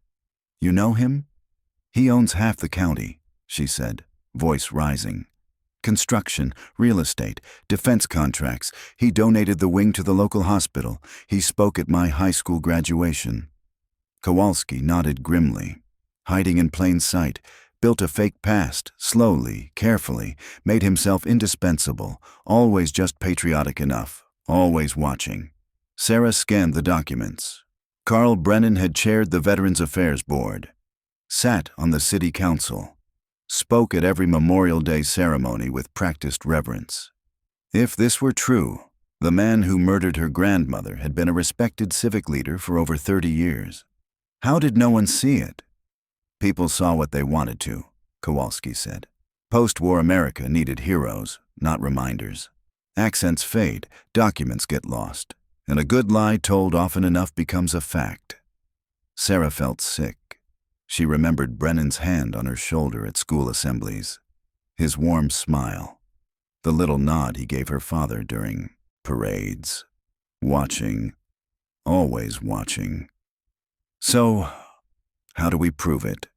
You know him? He owns half the county, she said, voice rising. Construction, real estate, defense contracts. He donated the wing to the local hospital. He spoke at my high school graduation. Kowalski nodded grimly. Hiding in plain sight, built a fake past, slowly, carefully, made himself indispensable, always just patriotic enough, always watching. Sarah scanned the documents. Carl Brennan had chaired the Veterans Affairs Board, sat on the city council, spoke at every Memorial Day ceremony with practiced reverence. If this were true, the man who murdered her grandmother had been a respected civic leader for over 30 years. How did no one see it? People saw what they wanted to, Kowalski said. Post-war America needed heroes, not reminders. Accents fade, documents get lost, and a good lie told often enough becomes a fact. Sarah felt sick. She remembered Brennan's hand on her shoulder at school assemblies, his warm smile, the little nod he gave her father during parades. Watching, always watching. So, how do we prove it?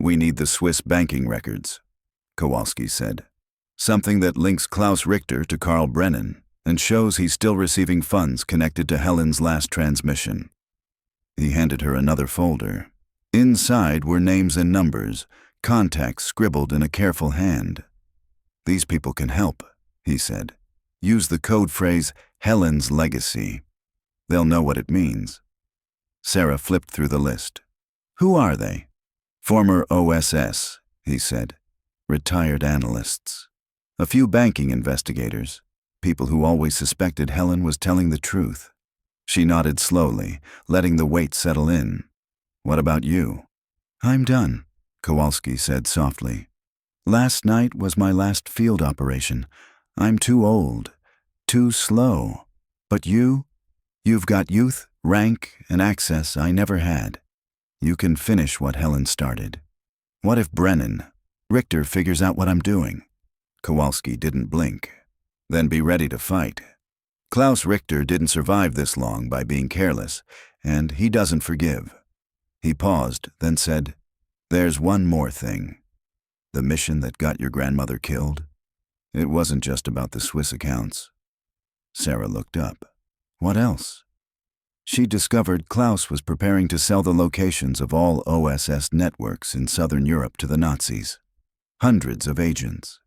We need the Swiss banking records, Kowalski said. Something that links Klaus Richter to Carl Brennan and shows he's still receiving funds connected to Helen's last transmission. He handed her another folder. Inside were names and numbers, contacts scribbled in a careful hand. These people can help, he said. Use the code phrase, Helen's legacy. They'll know what it means. Sarah flipped through the list. Who are they? Former OSS, he said. Retired analysts. A few banking investigators. People who always suspected Helen was telling the truth. She nodded slowly, letting the weight settle in. What about you? I'm done, Kowalski said softly. Last night was my last field operation. I'm too old, too slow. But you've got youth, rank, and access I never had. You can finish what Helen started. What if Richter figures out what I'm doing? Kowalski didn't blink. Then be ready to fight. Klaus Richter didn't survive this long by being careless, and he doesn't forgive. He paused, then said, There's one more thing. The mission that got your grandmother killed? It wasn't just about the Swiss accounts. Sarah looked up. What else? She discovered Klaus was preparing to sell the locations of all OSS networks in Southern Europe to the Nazis. Hundreds of agents.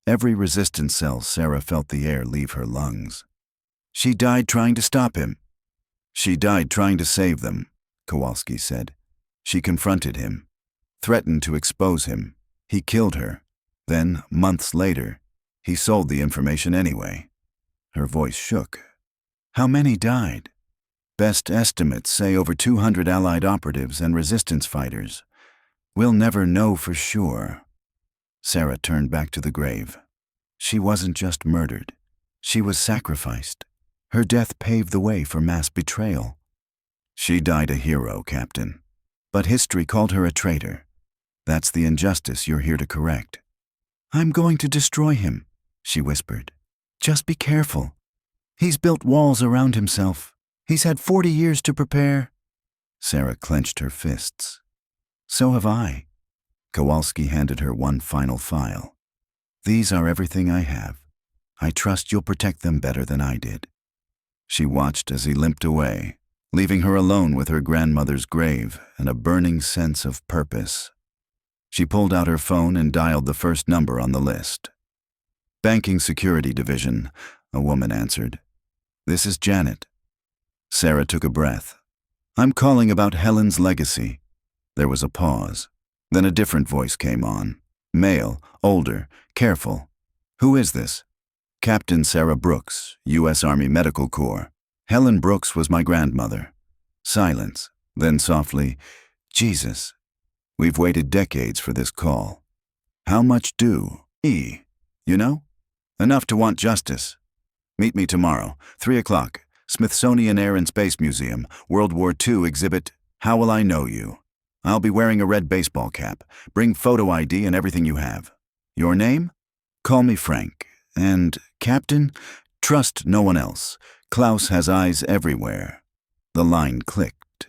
Every resistance cell Sarah felt the air leave her lungs. She died trying to stop him. She died trying to save them, Kowalski said. She confronted him, threatened to expose him. He killed her. Then, months later, he sold the information anyway. Her voice shook. How many died? Best estimates say over 200 Allied operatives and resistance fighters. We'll never know for sure. Sarah turned back to the grave. She wasn't just murdered. She was sacrificed. Her death paved the way for mass betrayal. She died a hero, Captain. But history called her a traitor. That's the injustice you're here to correct. I'm going to destroy him, she whispered. Just be careful. He's built walls around himself. He's had 40 years to prepare. Sarah clenched her fists. So have I. Kowalski handed her one final file. These are everything I have. I trust you'll protect them better than I did. She watched as he limped away, leaving her alone with her grandmother's grave and a burning sense of purpose. She pulled out her phone and dialed the first number on the list. Banking Security Division, a woman answered. This is Janet. Sarah took a breath. I'm calling about Helen's legacy. There was a pause. Then a different voice came on. Male, older, careful. Who is this? Captain Sarah Brooks, U.S. Army Medical Corps. Helen Brooks was my grandmother. Silence. Then softly, Jesus. We've waited decades for this call. How much do? You know? Enough to want justice. Meet me tomorrow, 3 o'clock, Smithsonian Air and Space Museum, World War II exhibit, How Will I Know You? I'll be wearing a red baseball cap. Bring photo ID and everything you have. Your name? Call me Frank. And, Captain, trust no one else. Klaus has eyes everywhere. The line clicked.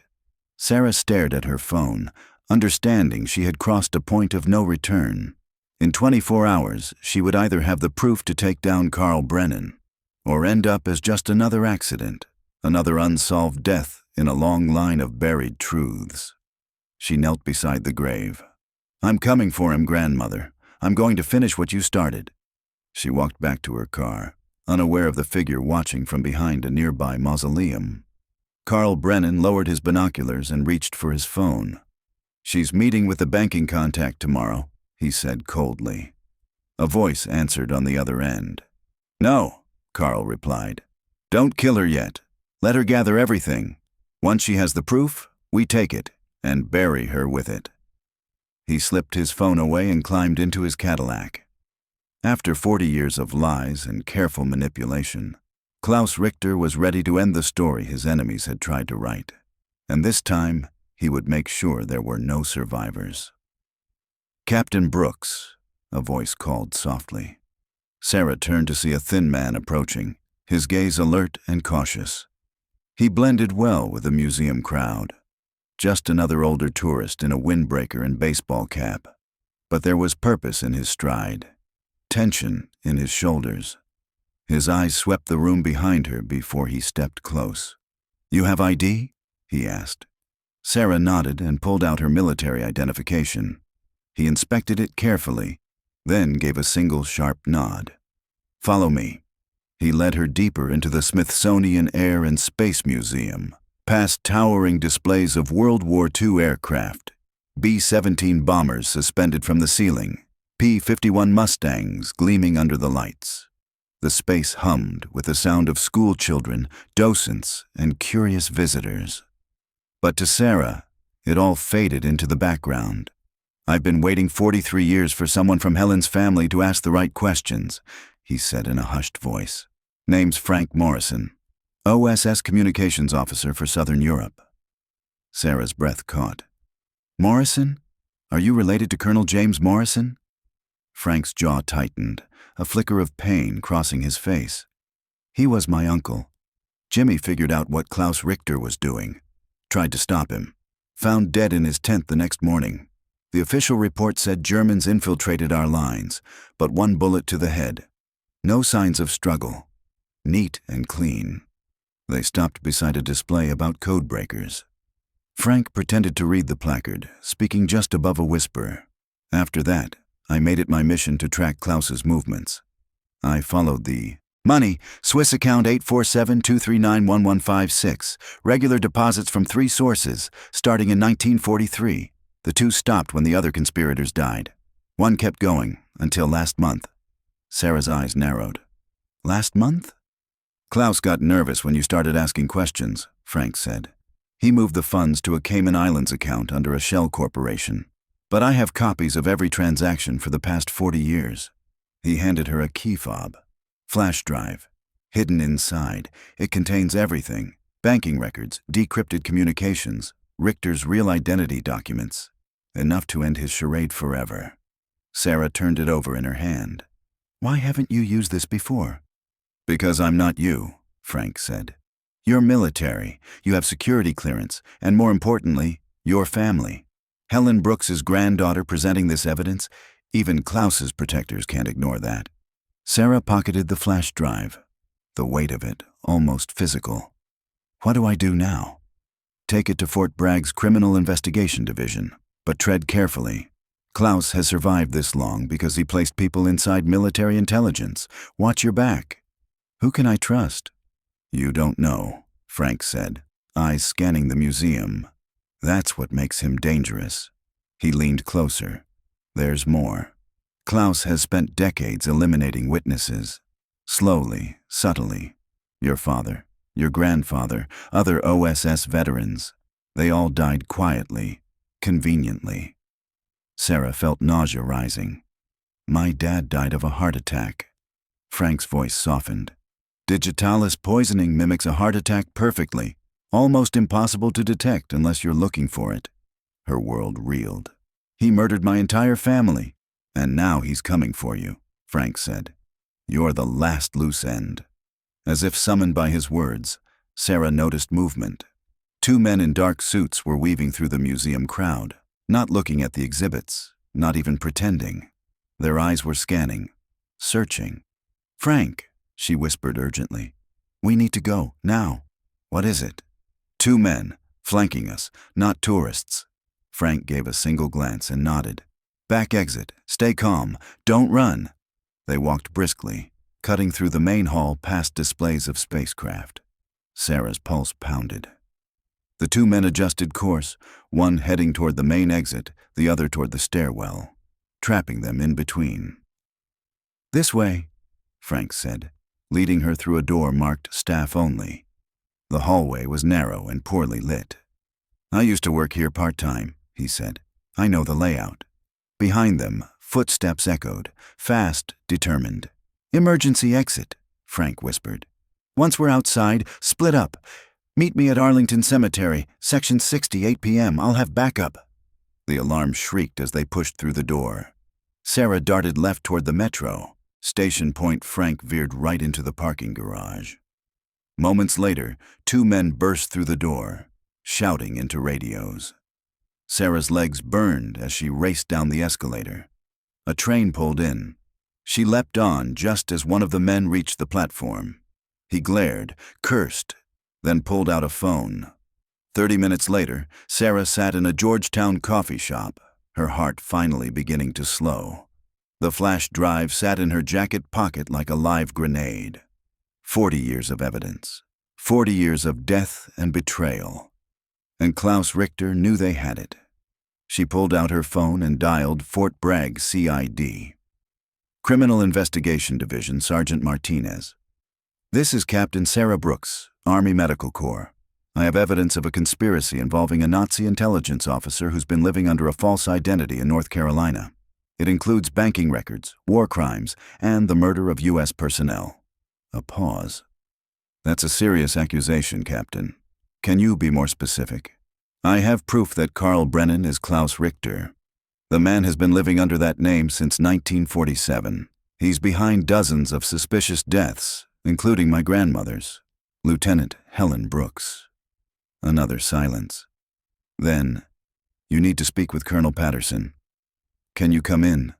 Sarah stared at her phone, understanding she had crossed a point of no return. In 24 hours, she would either have the proof to take down Carl Brennan, or end up as just another accident, another unsolved death in a long line of buried truths. She knelt beside the grave. I'm coming for him, grandmother. I'm going to finish what you started. She walked back to her car, unaware of the figure watching from behind a nearby mausoleum. Carl Brennan lowered his binoculars and reached for his phone. She's meeting with the banking contact tomorrow, he said coldly. A voice answered on the other end. No, Carl replied. Don't kill her yet. Let her gather everything. Once she has the proof, we take it and bury her with it. He slipped his phone away and climbed into his Cadillac. After 40 years of lies and careful manipulation, Klaus Richter was ready to end the story his enemies had tried to write. And this time, he would make sure there were no survivors. Captain Brooks, a voice called softly. Sarah turned to see a thin man approaching, his gaze alert and cautious. He blended well with the museum crowd. Just another older tourist in a windbreaker and baseball cap. But there was purpose in his stride, tension in his shoulders. His eyes swept the room behind her before he stepped close. You have ID? He asked. Sarah nodded and pulled out her military identification. He inspected it carefully, then gave a single sharp nod. Follow me. He led her deeper into the Smithsonian Air and Space Museum, past towering displays of World War II aircraft, B-17 bombers suspended from the ceiling, P-51 Mustangs gleaming under the lights. The space hummed with the sound of school children, docents, and curious visitors. But to Sarah, it all faded into the background. I've been waiting 43 years for someone from Helen's family to ask the right questions, he said in a hushed voice. Name's Frank Morrison, OSS Communications Officer for Southern Europe. Sarah's breath caught. Morrison? Are you related to Colonel James Morrison? Frank's jaw tightened, a flicker of pain crossing his face. He was my uncle. Jimmy figured out what Klaus Richter was doing. Tried to stop him. Found dead in his tent the next morning. The official report said Germans infiltrated our lines, but 1 bullet to the head. No signs of struggle. Neat and clean. They stopped beside a display about code breakers. Frank pretended to read the placard, speaking just above a whisper. After that, I made it my mission to track Klaus's movements. I followed the money, Swiss account 847-239-1156, regular deposits from 3 sources, starting in 1943. The 2 stopped when the other conspirators died. 1 kept going, until last month. Sarah's eyes narrowed. Last month? Klaus got nervous when you started asking questions, Frank said. He moved the funds to a Cayman Islands account under a shell corporation. But I have copies of every transaction for the past 40 years. He handed her a key fob. Flash drive. Hidden inside, it contains everything. Banking records, decrypted communications, Richter's real identity documents. Enough to end his charade forever. Sarah turned it over in her hand. Why haven't you used this before? Because I'm not you, Frank said. You're military, you have security clearance, and more importantly, your family. Helen Brooks's granddaughter presenting this evidence, even Klaus's protectors can't ignore that. Sarah pocketed the flash drive, the weight of it almost physical. What do I do now? Take it to Fort Bragg's Criminal Investigation Division, but tread carefully. Klaus has survived this long because he placed people inside military intelligence. Watch your back. Who can I trust? You don't know, Frank said. eyes scanning the museum. That's what makes him dangerous. He leaned closer. There's more. Klaus has spent decades eliminating witnesses. Slowly, subtly. Your father, your grandfather, other OSS veterans. They all died quietly, conveniently. Sarah felt nausea rising. My dad died of a heart attack. Frank's voice softened. Digitalis poisoning mimics a heart attack perfectly, almost impossible to detect unless you're looking for it. Her world reeled. He murdered my entire family, and now he's coming for you, Frank said. You're the last loose end. As if summoned by his words, Sarah noticed movement. Two men in dark suits were weaving through the museum crowd, not looking at the exhibits, not even pretending. Their eyes were scanning, searching. Frank, she whispered urgently. We need to go, now. What is it? Two men, flanking us, not tourists. Frank gave a single glance and nodded. Back exit, stay calm, don't run. They walked briskly, cutting through the main hall past displays of spacecraft. Sarah's pulse pounded. The two men adjusted course, one heading toward the main exit, the other toward the stairwell, trapping them in between. This way, Frank said, leading her through a door marked staff only. The hallway was narrow and poorly lit. I used to work here part-time, he said. I know the layout. Behind them, footsteps echoed, fast, determined. Emergency exit, Frank whispered. Once we're outside, split up. Meet me at Arlington Cemetery, section 60, 8 p.m. I'll have backup. The alarm shrieked as they pushed through the door. Sarah darted left toward the metro. Station Point Frank veered right into the parking garage. Moments later, two men burst through the door, shouting into radios. Sarah's legs burned as she raced down the escalator. A train pulled in. She leapt on just as one of the men reached the platform. He glared, cursed, then pulled out a phone. 30 minutes later, Sarah sat in a Georgetown coffee shop, her heart finally beginning to slow. The flash drive sat in her jacket pocket like a live grenade. 40 years of evidence. 40 years of death and betrayal. And Klaus Richter knew they had it. She pulled out her phone and dialed Fort Bragg CID. Criminal Investigation Division, Sergeant Martinez. This is Captain Sarah Brooks, Army Medical Corps. I have evidence of a conspiracy involving a Nazi intelligence officer who's been living under a false identity in North Carolina. It includes banking records, war crimes, and the murder of U.S. personnel. A pause. That's a serious accusation, Captain. Can you be more specific? I have proof that Carl Brennan is Klaus Richter. The man has been living under that name since 1947. He's behind dozens of suspicious deaths, including my grandmother's, Lieutenant Helen Brooks. Another silence. Then, you need to speak with Colonel Patterson. Can you come in?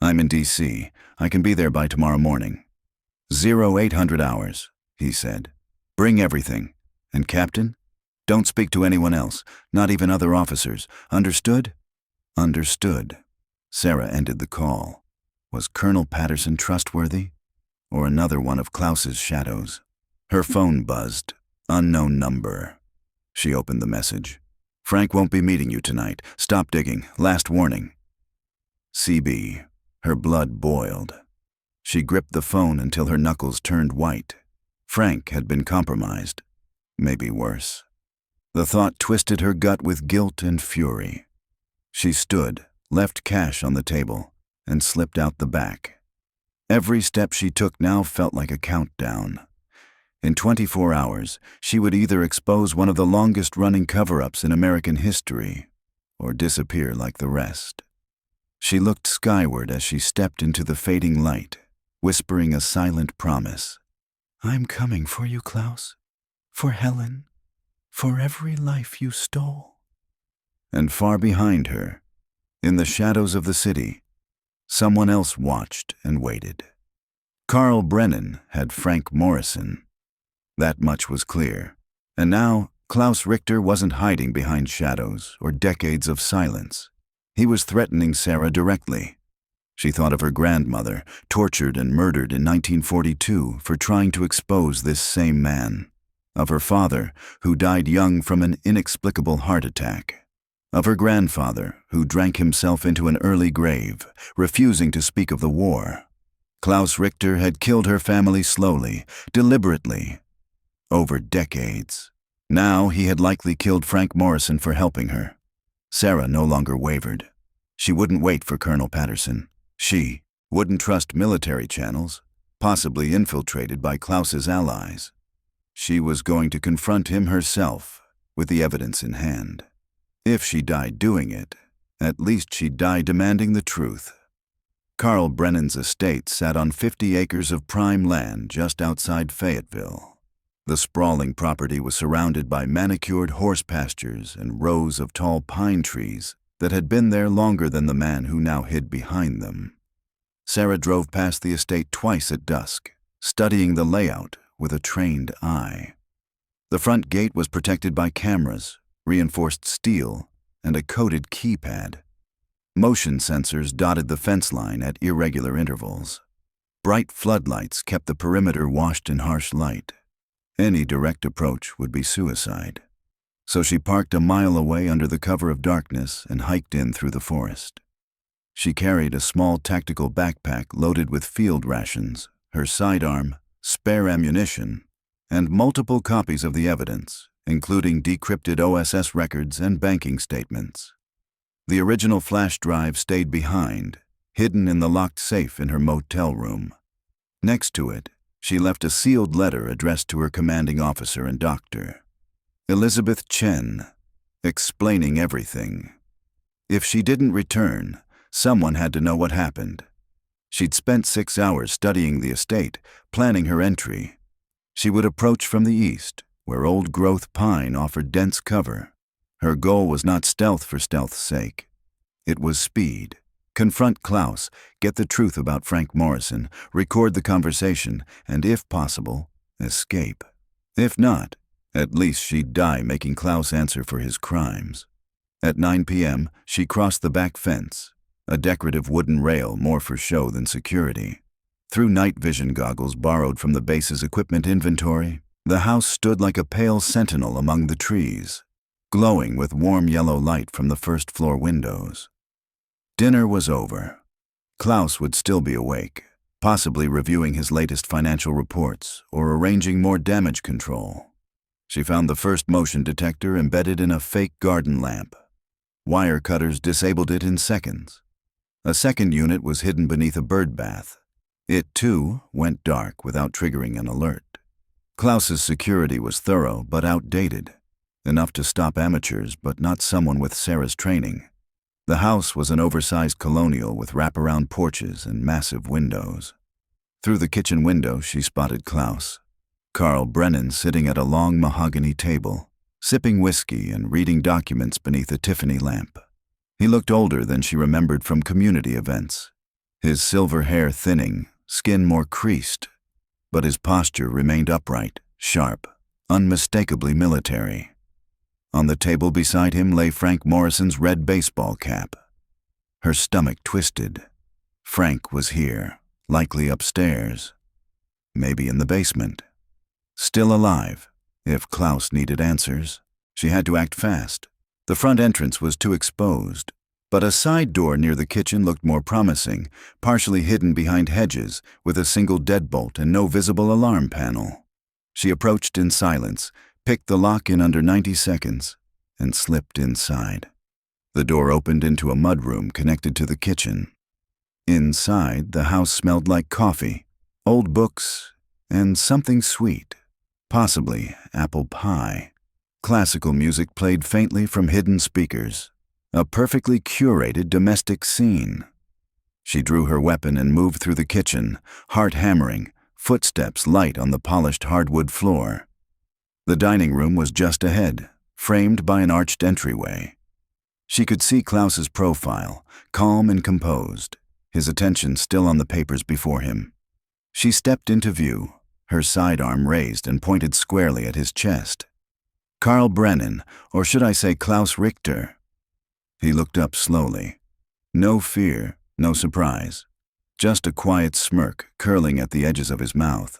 I'm in D.C. I can be there by tomorrow morning. 0800 hours, he said. Bring everything. And Captain, don't speak to anyone else, not even other officers. Understood? Understood. Sarah ended the call. Was Colonel Patterson trustworthy? Or another one of Klaus's shadows? Her phone buzzed. Unknown number. She opened the message. Frank won't be meeting you tonight. Stop digging. Last warning. CB. Her blood boiled. She gripped the phone until her knuckles turned white. Frank had been compromised. Maybe worse. The thought twisted her gut with guilt and fury. She stood, left cash on the table, and slipped out the back. Every step she took now felt like a countdown. In 24 hours, she would either expose one of the longest-running cover-ups in American history, or disappear like the rest. She looked skyward as she stepped into the fading light, whispering a silent promise. I'm coming for you, Klaus. For Helen. For every life you stole. And far behind her, in the shadows of the city, someone else watched and waited. Carl Brennan had Frank Morrison. That much was clear. And now, Klaus Richter wasn't hiding behind shadows or decades of silence. He was threatening Sarah directly. She thought of her grandmother, tortured and murdered in 1942 for trying to expose this same man. Of her father, who died young from an inexplicable heart attack. Of her grandfather, who drank himself into an early grave, refusing to speak of the war. Klaus Richter had killed her family slowly, deliberately, over decades. Now he had likely killed Frank Morrison for helping her. Sarah no longer wavered. She wouldn't wait for Colonel Patterson. She wouldn't trust military channels, possibly infiltrated by Klaus's allies. She was going to confront him herself, with the evidence in hand. If she died doing it, at least she'd die demanding the truth. Carl Brennan's estate sat on 50 acres of prime land just outside Fayetteville. The sprawling property was surrounded by manicured horse pastures and rows of tall pine trees that had been there longer than the man who now hid behind them. Sarah drove past the estate twice at dusk, studying the layout with a trained eye. The front gate was protected by cameras, reinforced steel, and a coated keypad. Motion sensors dotted the fence line at irregular intervals. Bright floodlights kept the perimeter washed in harsh light. Any direct approach would be suicide. So she parked a mile away under the cover of darkness and hiked in through the forest. She carried a small tactical backpack loaded with field rations, her sidearm, spare ammunition, and multiple copies of the evidence, including decrypted OSS records and banking statements. The original flash drive stayed behind, hidden in the locked safe in her motel room. Next to it, she left a sealed letter addressed to her commanding officer and doctor, Elizabeth Chen, explaining everything. If she didn't return, someone had to know what happened. She'd spent 6 hours studying the estate, planning her entry. She would approach from the east, where old-growth pine offered dense cover. Her goal was not stealth for stealth's sake. It was speed. Confront Klaus, get the truth about Frank Morrison, record the conversation, and if possible, escape. If not, at least she'd die making Klaus answer for his crimes. At 9 p.m., she crossed the back fence, a decorative wooden rail more for show than security. Through night vision goggles borrowed from the base's equipment inventory, the house stood like a pale sentinel among the trees, glowing with warm yellow light from the first-floor windows. Dinner was over. Klaus would still be awake, possibly reviewing his latest financial reports or arranging more damage control. She found the first motion detector embedded in a fake garden lamp. Wire cutters disabled it in seconds. A second unit was hidden beneath a bird bath. It, too, went dark without triggering an alert. Klaus's security was thorough but outdated. Enough to stop amateurs, but not someone with Sarah's training. The house was an oversized colonial with wraparound porches and massive windows. Through the kitchen window, she spotted Klaus. Carl Brennan sitting at a long mahogany table, sipping whiskey and reading documents beneath a Tiffany lamp. He looked older than she remembered from community events. His silver hair thinning, skin more creased, but his posture remained upright, sharp, unmistakably military. On the table beside him lay Frank Morrison's red baseball cap. Her stomach twisted. Frank was here, likely upstairs. Maybe in the basement. Still alive, if Klaus needed answers. She had to act fast. The front entrance was too exposed, but a side door near the kitchen looked more promising, partially hidden behind hedges, with a single deadbolt and no visible alarm panel. She approached in silence, picked the lock in under 90 seconds, and slipped inside. The door opened into a mudroom connected to the kitchen. Inside, the house smelled like coffee, old books, and something sweet, possibly apple pie. Classical music played faintly from hidden speakers, a perfectly curated domestic scene. She drew her weapon and moved through the kitchen, heart hammering, footsteps light on the polished hardwood floor. The dining room was just ahead, framed by an arched entryway. She could see Klaus's profile, calm and composed, his attention still on the papers before him. She stepped into view, her sidearm raised and pointed squarely at his chest. Carl Brennan, or should I say Klaus Richter? He looked up slowly. No fear, no surprise, just a quiet smirk curling at the edges of his mouth.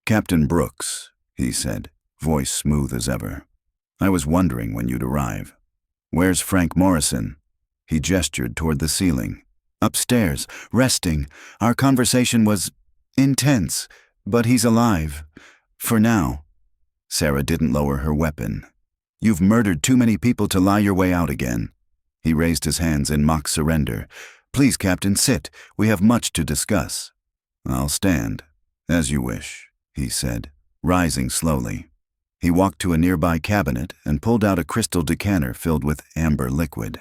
"Captain Brooks," he said, voice smooth as ever. "I was wondering when you'd arrive. Where's Frank Morrison?" He gestured toward the ceiling. "Upstairs, resting. Our conversation was intense, but he's alive. For now." Sarah didn't lower her weapon. "You've murdered too many people to lie your way out again." He raised his hands in mock surrender. "Please, Captain, sit. We have much to discuss." "I'll stand. As you wish," he said, rising slowly. He walked to a nearby cabinet and pulled out a crystal decanter filled with amber liquid.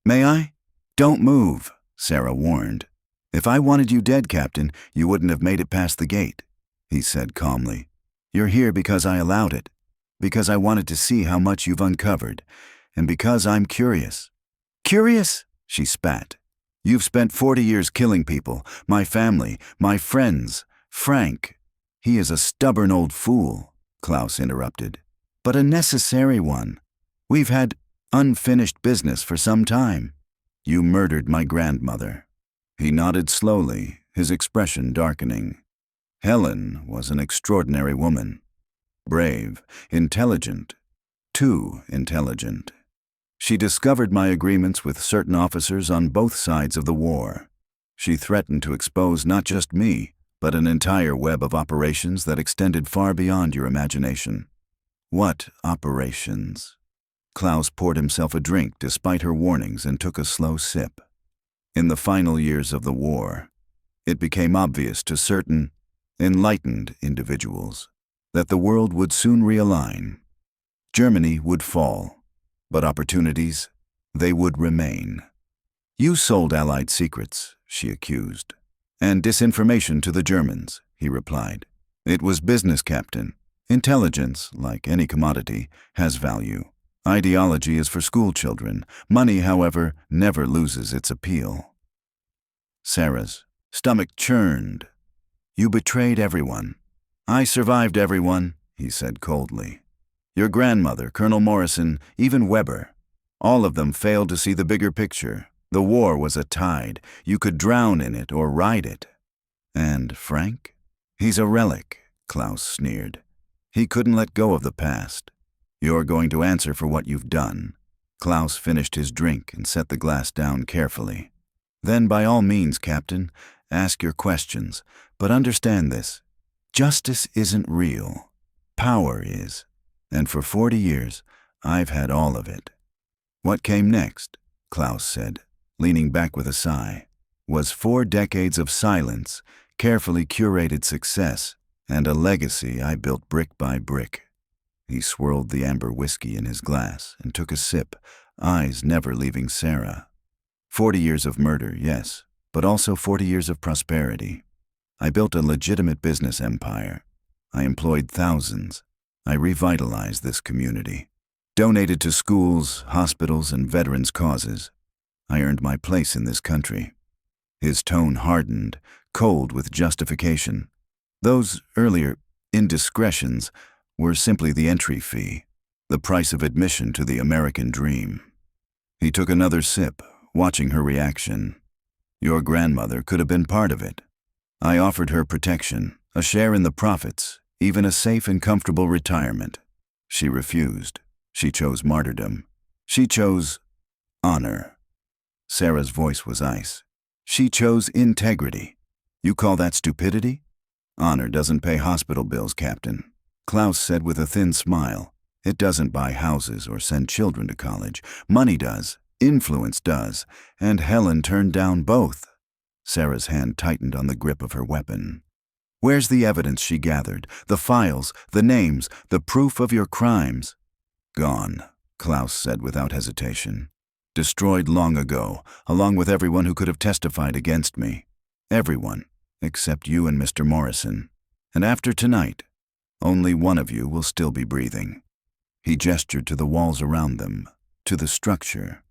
"May I?" "Don't move," Sarah warned. "If I wanted you dead, Captain, you wouldn't have made it past the gate," he said calmly. "You're here because I allowed it, because I wanted to see how much you've uncovered, and because I'm curious." "Curious?" she spat. "You've spent 40 years killing people, my family, my friends. Frank, he is a stubborn old fool," Klaus interrupted, "but a necessary one. We've had unfinished business for some time. You murdered my grandmother." He nodded slowly, his expression darkening. "Helen was an extraordinary woman. Brave, intelligent, too intelligent. She discovered my agreements with certain officers on both sides of the war. She threatened to expose not just me, but an entire web of operations that extended far beyond your imagination." "What operations?" Klaus poured himself a drink despite her warnings and took a slow sip. "In the final years of the war, it became obvious to certain enlightened individuals that the world would soon realign. Germany would fall, but opportunities, they would remain. You sold Allied secrets," she accused. "And disinformation to the Germans," he replied. "It was business, Captain. Intelligence, like any commodity, has value. Ideology is for school children. Money, however, never loses its appeal." Sarah's stomach churned. "You betrayed everyone." "I survived everyone," he said coldly. "Your grandmother, Colonel Morrison, even Weber. All of them failed to see the bigger picture. The war was a tide. You could drown in it or ride it." "And Frank? He's a relic," Klaus sneered. "He couldn't let go of the past. You're going to answer for what you've done." Klaus finished his drink and set the glass down carefully. "Then by all means, Captain, ask your questions. But understand this. Justice isn't real. Power is. And for 40 years, I've had all of it." "What came next?" Klaus said, leaning back with a sigh. "Was 4 decades of silence, carefully curated success, and a legacy I built brick by brick." He swirled the amber whiskey in his glass and took a sip, eyes never leaving Sarah. 40 years of murder, yes, but also 40 years of prosperity. I built a legitimate business empire. I employed thousands. I revitalized this community. Donated to schools, hospitals, and veterans' causes. I earned my place in this country. His tone hardened, cold with justification. Those earlier indiscretions were simply the entry fee, the price of admission to the American dream. He took another sip, watching her reaction. "Your grandmother could have been part of it. I offered her protection, a share in the profits, even a safe and comfortable retirement. She refused. She chose martyrdom. She chose honor." Sarah's voice was ice. "She chose integrity. You call that stupidity?" "Honor doesn't pay hospital bills, Captain," Klaus said with a thin smile. "It doesn't buy houses or send children to college. Money does. Influence does. And Helen turned down both." Sarah's hand tightened on the grip of her weapon. "Where's the evidence she gathered? The files, the names, the proof of your crimes?" "Gone," Klaus said without hesitation. "Destroyed long ago, along with everyone who could have testified against me. Everyone, except you and Mr. Morrison. And after tonight, only one of you will still be breathing." He gestured to the walls around them, to the structure.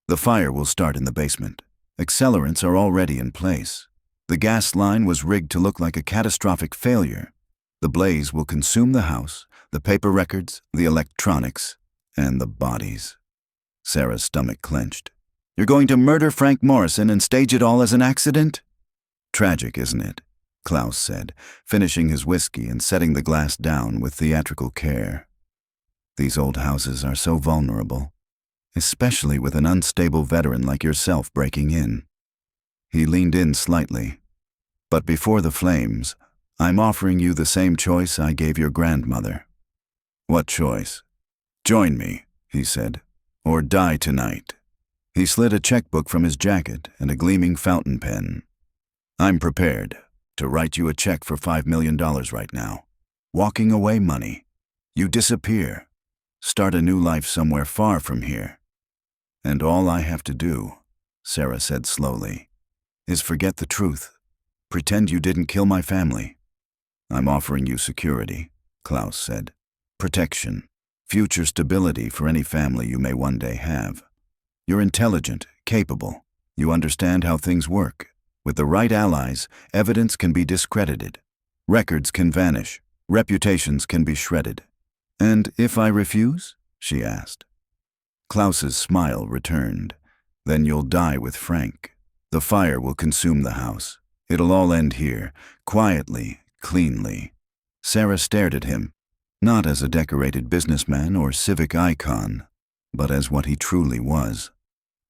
"The fire will start in the basement. Accelerants are already in place. The gas line was rigged to look like a catastrophic failure. The blaze will consume the house, the paper records, the electronics, and the bodies." Sarah's stomach clenched. "You're going to murder Frank Morrison and stage it all as an accident?" "Tragic, isn't it?" Klaus said, finishing his whiskey and setting the glass down with theatrical care. These old houses are so vulnerable, especially with an unstable veteran like yourself breaking in. He leaned in slightly. But before the flames, I'm offering you the same choice I gave your grandmother. What choice? Join me, he said, or die tonight. He slid a checkbook from his jacket and a gleaming fountain pen. I'm prepared to write you a check for $5 million right now. Walking away money. You disappear. Start a new life somewhere far from here. And all I have to do, Sarah said slowly, is forget the truth. Pretend you didn't kill my family. I'm offering you security, Klaus said. Protection. Future stability for any family you may one day have. You're intelligent, capable. You understand how things work. With the right allies, evidence can be discredited. Records can vanish. Reputations can be shredded. And if I refuse? She asked. Klaus's smile returned. Then you'll die with Frank. The fire will consume the house. It'll all end here, quietly, cleanly. Sarah stared at him, not as a decorated businessman or civic icon, but as what he truly was.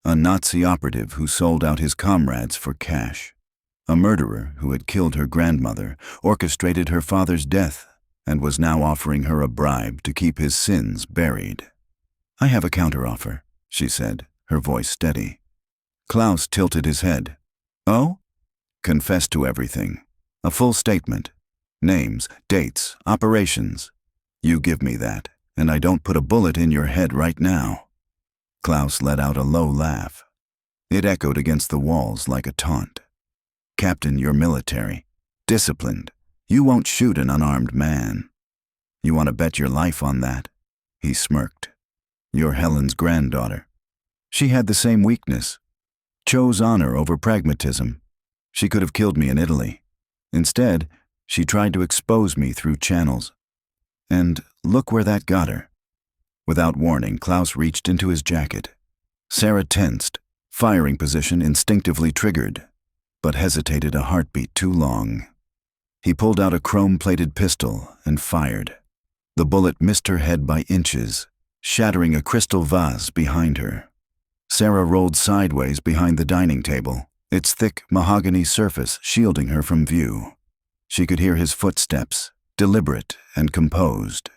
A Nazi operative who sold out his comrades for cash. A murderer who had killed her grandmother, orchestrated her father's death, and was now offering her a bribe to keep his sins buried. I have a counteroffer, she said, her voice steady. Klaus tilted his head. Oh? Confess to everything. A full statement. Names, dates, operations. You give me that, and I don't put a bullet in your head right now. Klaus let out a low laugh. It echoed against the walls like a taunt. Captain, you're military. Disciplined. You won't shoot an unarmed man. You want to bet your life on that? He smirked. You're Helen's granddaughter. She had the same weakness. Chose honor over pragmatism. She could have killed me in Italy. Instead, she tried to expose me through channels. And look where that got her. Without warning, Klaus reached into his jacket. Sarah tensed, firing position instinctively triggered, but hesitated a heartbeat too long. He pulled out a chrome-plated pistol and fired. The bullet missed her head by inches, shattering a crystal vase behind her. Sarah rolled sideways behind the dining table, its thick mahogany surface shielding her from view. She could hear his footsteps, deliberate and composed.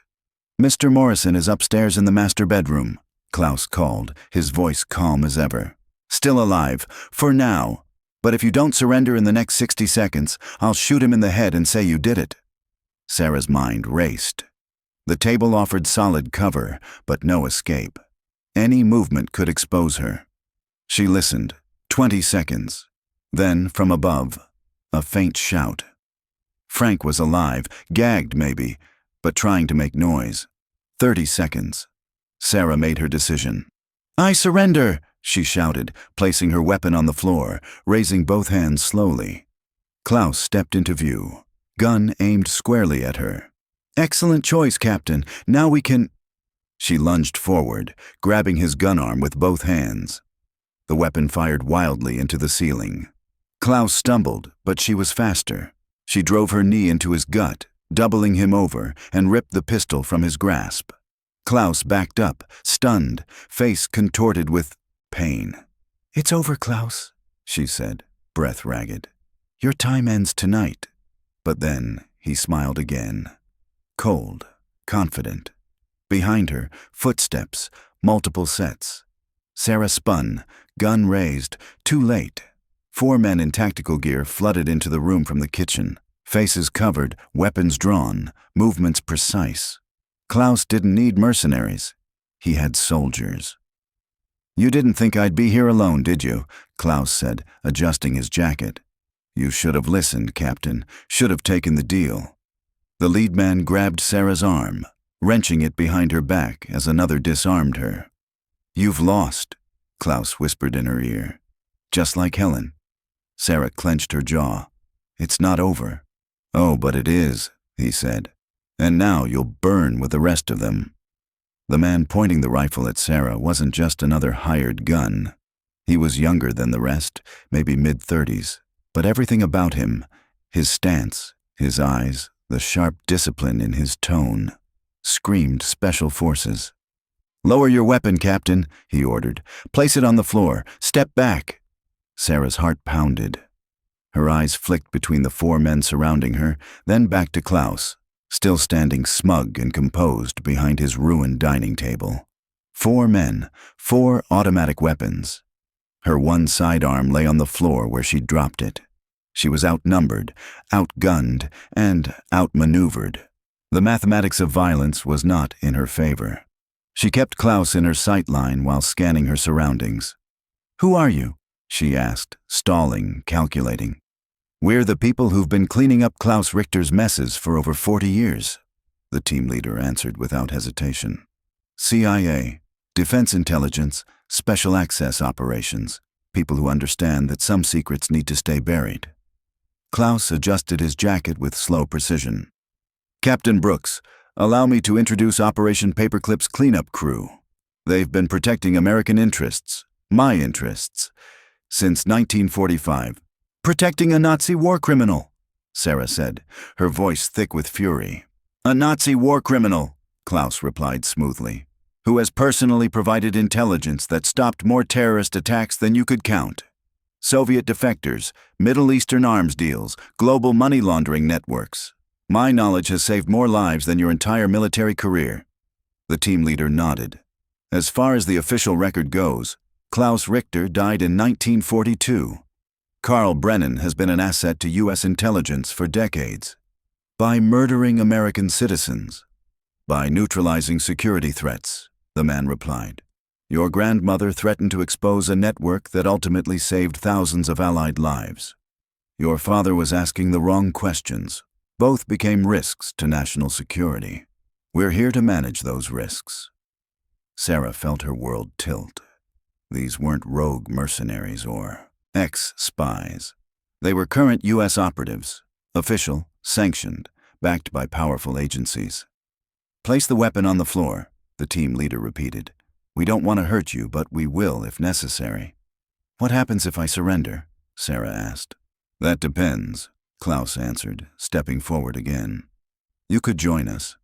Mr. Morrison is upstairs in the master bedroom, Klaus called, his voice calm as ever. Still alive, for now, but if you don't surrender in the next 60 seconds, I'll shoot him in the head and say you did it. Sarah's mind raced. The table offered solid cover, but no escape. Any movement could expose her. She listened. 20 seconds. Then, from above, a faint shout. Frank was alive, gagged maybe, but trying to make noise. 30 seconds. Sarah made her decision. I surrender, she shouted, placing her weapon on the floor, raising both hands slowly. Klaus stepped into view, gun aimed squarely at her. Excellent choice, Captain. Now we can... She lunged forward, grabbing his gun arm with both hands. The weapon fired wildly into the ceiling. Klaus stumbled, but she was faster. She drove her knee into his gut, doubling him over, and ripped the pistol from his grasp. Klaus backed up, stunned, face contorted with pain. It's over, Klaus, she said, breath ragged. Your time ends tonight. But then he smiled again. Cold, confident. Behind her, footsteps, multiple sets. Sarah spun, gun raised, too late. 4 men in tactical gear flooded into the room from the kitchen. Faces covered, weapons drawn, movements precise. Klaus didn't need mercenaries. He had soldiers. You didn't think I'd be here alone, did you? Klaus said, adjusting his jacket. You should have listened, Captain. Should have taken the deal. The lead man grabbed Sarah's arm, wrenching it behind her back as another disarmed her. You've lost, Klaus whispered in her ear. Just like Helen. Sarah clenched her jaw. It's not over. Oh, but it is, he said. And now you'll burn with the rest of them. The man pointing the rifle at Sarah wasn't just another hired gun. He was younger than the rest, maybe mid-30s, but everything about him, His stance, his eyes, the sharp discipline in his tone, screamed Special Forces. "Lower your weapon, Captain," he ordered. "Place it on the floor. Step back." Sarah's heart pounded. Her eyes flicked between the 4 men surrounding her, then back to Klaus, still standing smug and composed behind his ruined dining table. 4 men, 4 automatic weapons. Her one sidearm lay on the floor where she'd dropped it. She was outnumbered, outgunned, and outmaneuvered. The mathematics of violence was not in her favor. She kept Klaus in her sight line while scanning her surroundings. "Who are you?" she asked, stalling, calculating. "We're the people who've been cleaning up Klaus Richter's messes for over 40 years, the team leader answered without hesitation. CIA, Defense Intelligence, Special Access Operations, people who understand that some secrets need to stay buried. Klaus adjusted his jacket with slow precision. "Captain Brooks, allow me to introduce Operation Paperclip's cleanup crew. They've been protecting American interests, my interests, since 1945. Protecting a Nazi war criminal," Sarah said, her voice thick with fury. "A Nazi war criminal," Klaus replied smoothly, "who has personally provided intelligence that stopped more terrorist attacks than you could count. Soviet defectors, Middle Eastern arms deals, global money laundering networks. My knowledge has saved more lives than your entire military career." The team leader nodded. "As far as the official record goes, Klaus Richter died in 1942. Carl Brennan has been an asset to U.S. intelligence for decades. By murdering American citizens, by neutralizing security threats," the man replied. "Your grandmother threatened to expose a network that ultimately saved thousands of Allied lives. Your father was asking the wrong questions. Both became risks to national security. We're here to manage those risks." Sarah felt her world tilt. These weren't rogue mercenaries or ex-spies. They were current U.S. operatives, official, sanctioned, backed by powerful agencies. "Place the weapon on the floor," the team leader repeated. "We don't want to hurt you, but we will if necessary." "What happens if I surrender?" Sarah asked. "That depends," Klaus answered, stepping forward again. "You could join us.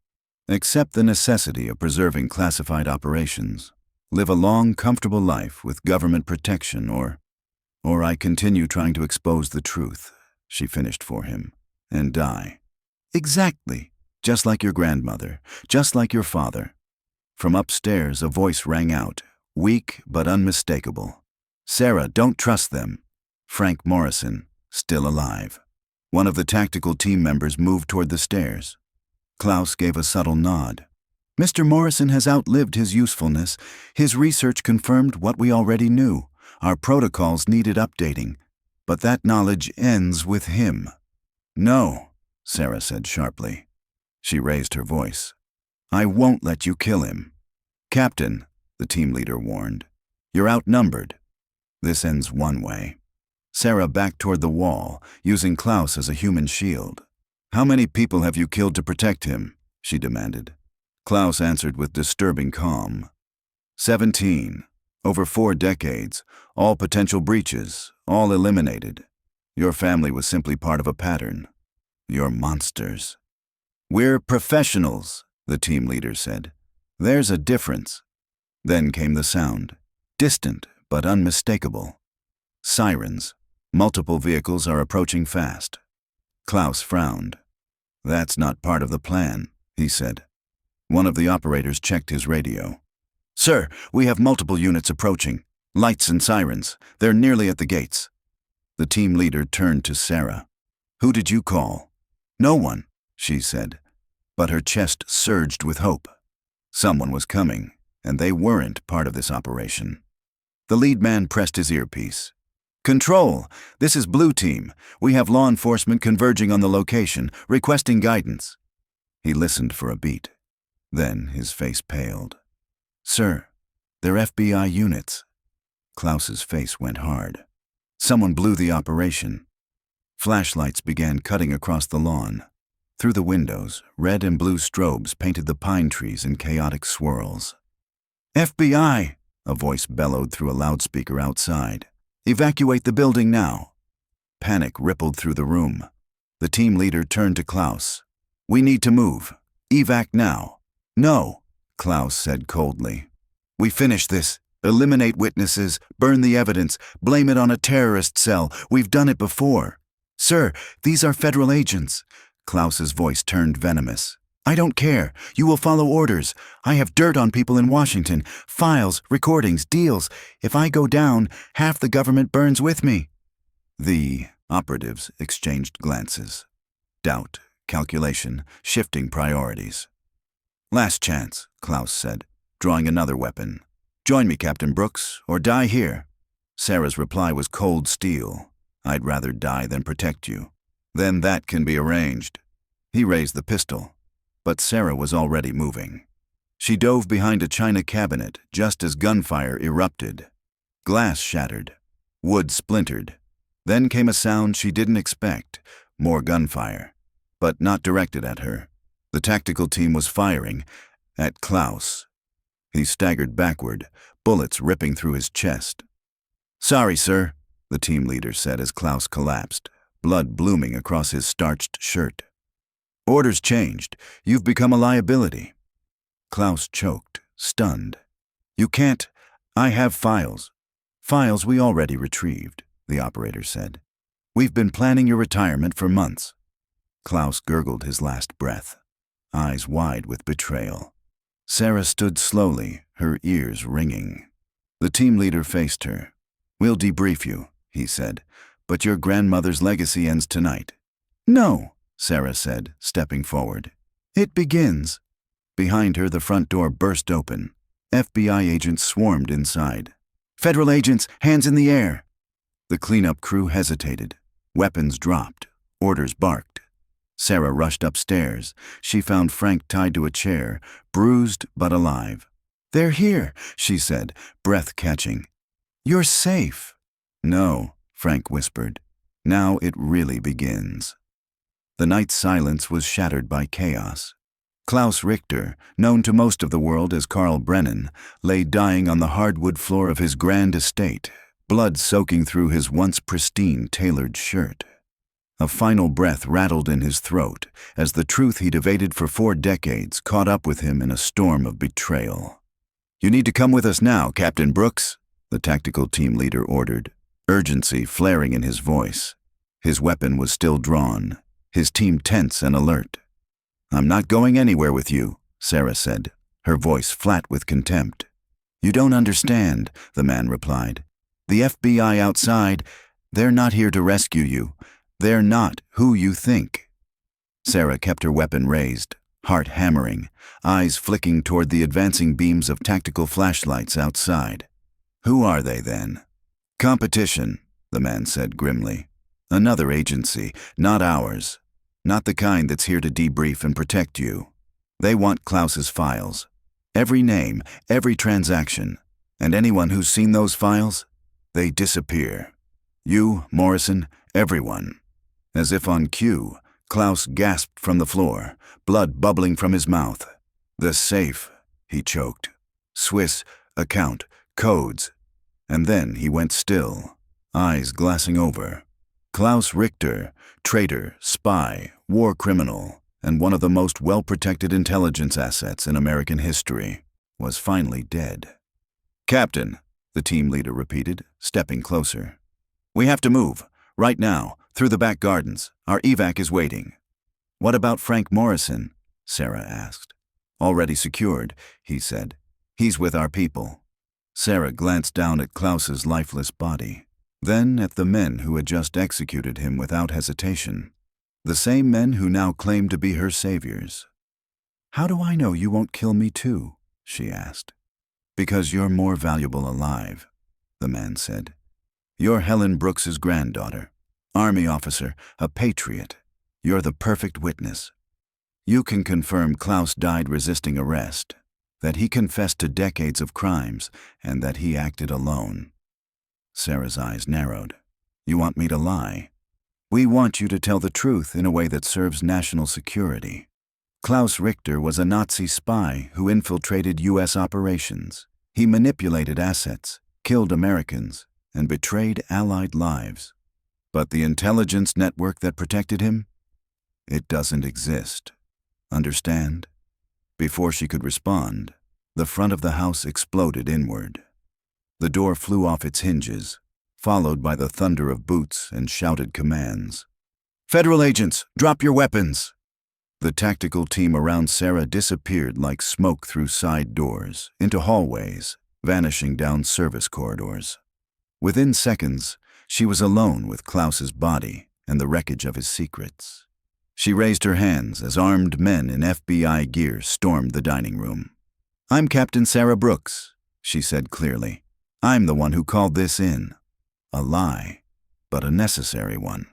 Accept the necessity of preserving classified operations. Live a long, comfortable life with government protection, or I continue trying to expose the truth," she finished for him, "and die." "Exactly. Just like your grandmother, just like your father." From upstairs, a voice rang out, weak but unmistakable. "Sarah, don't trust them." Frank Morrison, still alive. One of the tactical team members moved toward the stairs. Klaus gave a subtle nod. "Mr. Morrison has outlived his usefulness. His research confirmed what we already knew. Our protocols needed updating. But that knowledge ends with him." "No," Sarah said sharply. She raised her voice. "I won't let you kill him. Captain," the team leader warned, "you're outnumbered. This ends one way." Sarah backed toward the wall, using Klaus as a human shield. "How many people have you killed to protect him?" she demanded. Klaus answered with disturbing calm. 17. Over 4 decades. All potential breaches, all eliminated. Your family was simply part of a pattern. You're monsters." "We're professionals," the team leader said. "There's a difference." Then came the sound, distant but unmistakable. Sirens. Multiple vehicles are approaching fast. Klaus frowned. "That's not part of the plan," he said. One of the operators checked his radio. "Sir, we have multiple units approaching. Lights and sirens. They're nearly at the gates." The team leader turned to Sarah. "Who did you call?" "No one," she said, but her chest surged with hope. Someone was coming, and they weren't part of this operation. The lead man pressed his earpiece. "Control, this is Blue Team. We have law enforcement converging on the location, requesting guidance." He listened for a beat. Then his face paled. "Sir, they're FBI units." Klaus's face went hard. Someone blew the operation. Flashlights began cutting across the lawn. Through the windows, red and blue strobes painted the pine trees in chaotic swirls. "FBI!" a voice bellowed through a loudspeaker outside. "Evacuate the building now." Panic rippled through the room. The team leader turned to Klaus. "We need to move. Evac now." "No," Klaus said coldly. "We finish this. Eliminate witnesses, burn the evidence, blame it on a terrorist cell. We've done it before." "Sir, these are federal agents." Klaus's voice turned venomous. "I don't care. You will follow orders. I have dirt on people in Washington. Files, recordings, deals. If I go down, half the government burns with me." The operatives exchanged glances. Doubt, calculation, shifting priorities. "Last chance," Klaus said, drawing another weapon. "Join me, Captain Brooks, or die here." Sarah's reply was cold steel. "I'd rather die than protect you." "Then that can be arranged." He raised the pistol, but Sarah was already moving. She dove behind a china cabinet just as gunfire erupted. Glass shattered. Wood splintered. Then came a sound she didn't expect, more gunfire, but not directed at her. The tactical team was firing at Klaus. He staggered backward, bullets ripping through his chest. "Sorry, sir," the team leader said as Klaus collapsed, blood blooming across his starched shirt. "Orders changed. You've become a liability." Klaus choked, stunned. "You can't. I have files." "Files we already retrieved," the operator said. "We've been planning your retirement for months." Klaus gurgled his last breath, eyes wide with betrayal. Sarah stood slowly, her ears ringing. The team leader faced her. "We'll debrief you," he said, "but your grandmother's legacy ends tonight." "No," Sarah said, stepping forward. "It begins." Behind her, the front door burst open. FBI agents swarmed inside. "Federal agents, hands in the air!" The cleanup crew hesitated. Weapons dropped. Orders barked. Sarah rushed upstairs. She found Frank tied to a chair, bruised but alive. "They're here," she said, breath catching. "You're safe." "No," Frank whispered. "Now it really begins." The night's silence was shattered by chaos. Klaus Richter, known to most of the world as Carl Brennan, lay dying on the hardwood floor of his grand estate, blood soaking through his once pristine tailored shirt. A final breath rattled in his throat as the truth he'd evaded for 4 decades caught up with him in a storm of betrayal. "You need to come with us now, Captain Brooks," the tactical team leader ordered, urgency flaring in his voice. His weapon was still drawn, his team tense and alert. "I'm not going anywhere with you," Sarah said, her voice flat with contempt. "You don't understand," the man replied. "The FBI outside, they're not here to rescue you. They're not who you think." Sarah kept her weapon raised, heart hammering, eyes flicking toward the advancing beams of tactical flashlights outside. "Who are they, then?" "Competition," the man said grimly. "Another agency, not ours. Not the kind that's here to debrief and protect you. They want Klaus's files. Every name, every transaction. And anyone who's seen those files, they disappear. You, Morrison, everyone." As if on cue, Klaus gasped from the floor, blood bubbling from his mouth. "The safe," he choked. "Swiss, account, codes." And then he went still, eyes glassing over. Klaus Richter, traitor, spy, war criminal, and one of the most well-protected intelligence assets in American history, was finally dead. "Captain," the team leader repeated, stepping closer. "We have to move, right now, through the back gardens. Our evac is waiting." "What about Frank Morrison?" Sarah asked. "Already secured," he said. "He's with our people." Sarah glanced down at Klaus's lifeless body, then at the men who had just executed him without hesitation. The same men who now claimed to be her saviors. "How do I know you won't kill me too?" she asked. "Because you're more valuable alive," the man said. "You're Helen Brooks's granddaughter. Army officer, a patriot. You're the perfect witness. You can confirm Klaus died resisting arrest, that he confessed to decades of crimes, and that he acted alone." Sarah's eyes narrowed. "You want me to lie?" "We want you to tell the truth in a way that serves national security. Klaus Richter was a Nazi spy who infiltrated U.S. operations. He manipulated assets, killed Americans, and betrayed Allied lives. But the intelligence network that protected him? It doesn't exist. Understand? Before she could respond, the front of the house exploded inward. The door flew off its hinges, followed by the thunder of boots and shouted commands. "Federal agents, drop your weapons!" The tactical team around Sarah disappeared like smoke through side doors, into hallways, vanishing down service corridors. Within seconds, she was alone with Klaus's body and the wreckage of his secrets. She raised her hands as armed men in FBI gear stormed the dining room. "I'm Captain Sarah Brooks," she said clearly. "I'm the one who called this in." A lie, but a necessary one.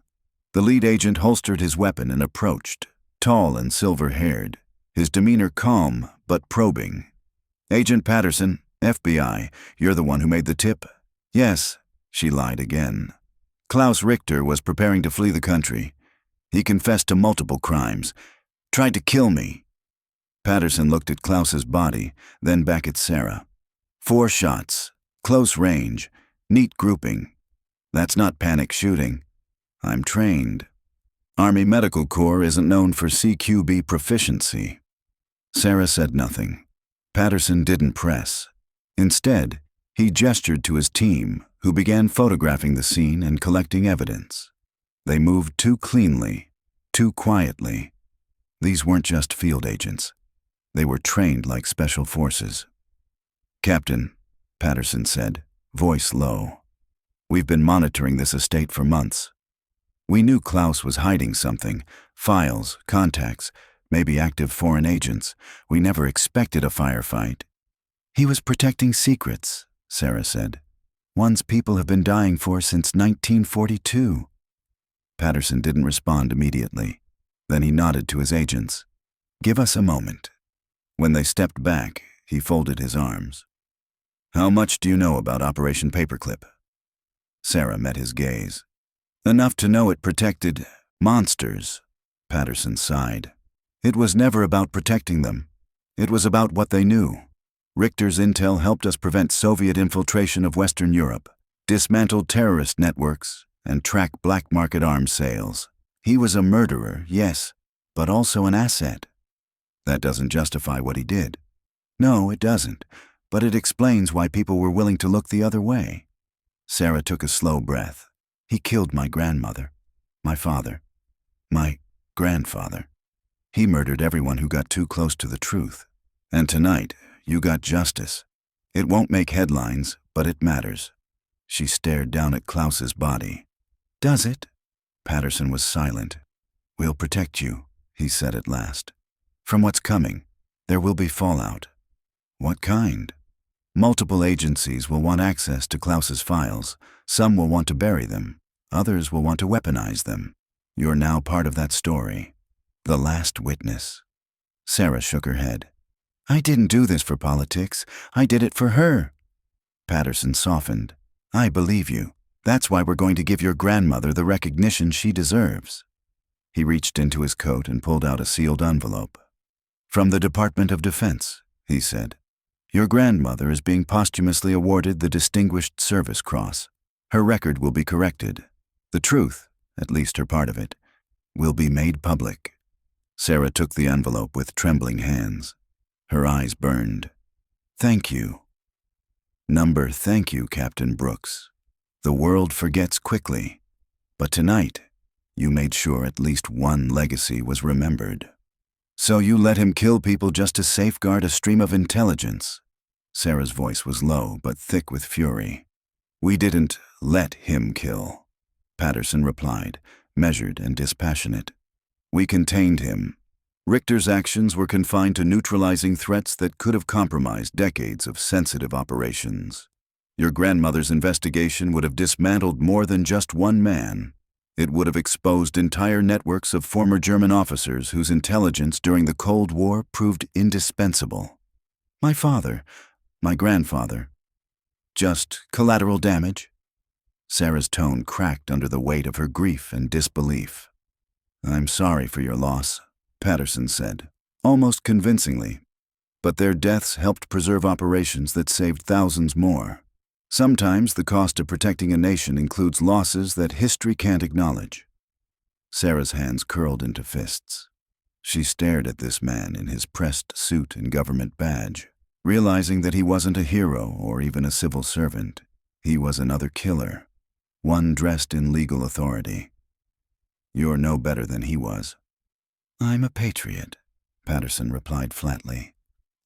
The lead agent holstered his weapon and approached, tall and silver-haired, his demeanor calm but probing. "Agent Patterson, FBI, you're the one who made the tip?" "Yes," she lied again. "Klaus Richter was preparing to flee the country. He confessed to multiple crimes. Tried to kill me." Patterson looked at Klaus's body, then back at Sarah. 4 shots, close range, neat grouping. That's not panic shooting. I'm trained. Army Medical Corps isn't known for CQB proficiency. Sarah said nothing. Patterson didn't press. Instead, he gestured to his team, who began photographing the scene and collecting evidence. They moved too cleanly, too quietly. These weren't just field agents. They were trained like special forces. "Captain," Patterson said, voice low, "we've been monitoring this estate for months. We knew Klaus was hiding something, files, contacts, maybe active foreign agents. We never expected a firefight." "He was protecting secrets," Sarah said. "Ones people have been dying for since 1942. Patterson didn't respond immediately. Then he nodded to his agents. "Give us a moment." When they stepped back, he folded his arms. "How much do you know about Operation Paperclip?" Sarah met his gaze. "Enough to know it protected monsters," Patterson sighed. "It was never about protecting them. It was about what they knew. Richter's intel helped us prevent Soviet infiltration of Western Europe, dismantled terrorist networks, and track black market arms sales. He was a murderer, yes, but also an asset. That doesn't justify what he did." "No, it doesn't, but it explains why people were willing to look the other way." Sarah took a slow breath. "He killed my grandmother, my father, my grandfather. He murdered everyone who got too close to the truth. And tonight, you got justice. It won't make headlines, but it matters." She stared down at Klaus's body. "Does it?" Patterson was silent. "We'll protect you," he said at last. "From what's coming, there will be fallout." "What kind?" "Multiple agencies will want access to Klaus's files. Some will want to bury them. Others will want to weaponize them. You're now part of that story. The last witness." Sarah shook her head. "I didn't do this for politics. I did it for her." Patterson softened. "I believe you. That's why we're going to give your grandmother the recognition she deserves." He reached into his coat and pulled out a sealed envelope. "From the Department of Defense," he said. "Your grandmother is being posthumously awarded the Distinguished Service Cross. Her record will be corrected. The truth, at least her part of it, will be made public." Sarah took the envelope with trembling hands. Her eyes burned. "Thank you." Thank you, Captain Brooks. The world forgets quickly, but tonight, you made sure at least one legacy was remembered. "So you let him kill people just to safeguard a stream of intelligence?" Sarah's voice was low but thick with fury. "We didn't let him kill," Patterson replied, measured and dispassionate. "We contained him. Richter's actions were confined to neutralizing threats that could have compromised decades of sensitive operations. Your grandmother's investigation would have dismantled more than just one man. It would have exposed entire networks of former German officers whose intelligence during the Cold War proved indispensable. My father, my grandfather. Just collateral damage?" Sarah's tone cracked under the weight of her grief and disbelief. "I'm sorry for your loss," Patterson said, almost convincingly. "But their deaths helped preserve operations that saved thousands more. Sometimes the cost of protecting a nation includes losses that history can't acknowledge." Sarah's hands curled into fists. She stared at this man in his pressed suit and government badge, realizing that he wasn't a hero or even a civil servant. He was another killer, one dressed in legal authority. You're no better than he was. I'm a patriot, Patterson replied flatly.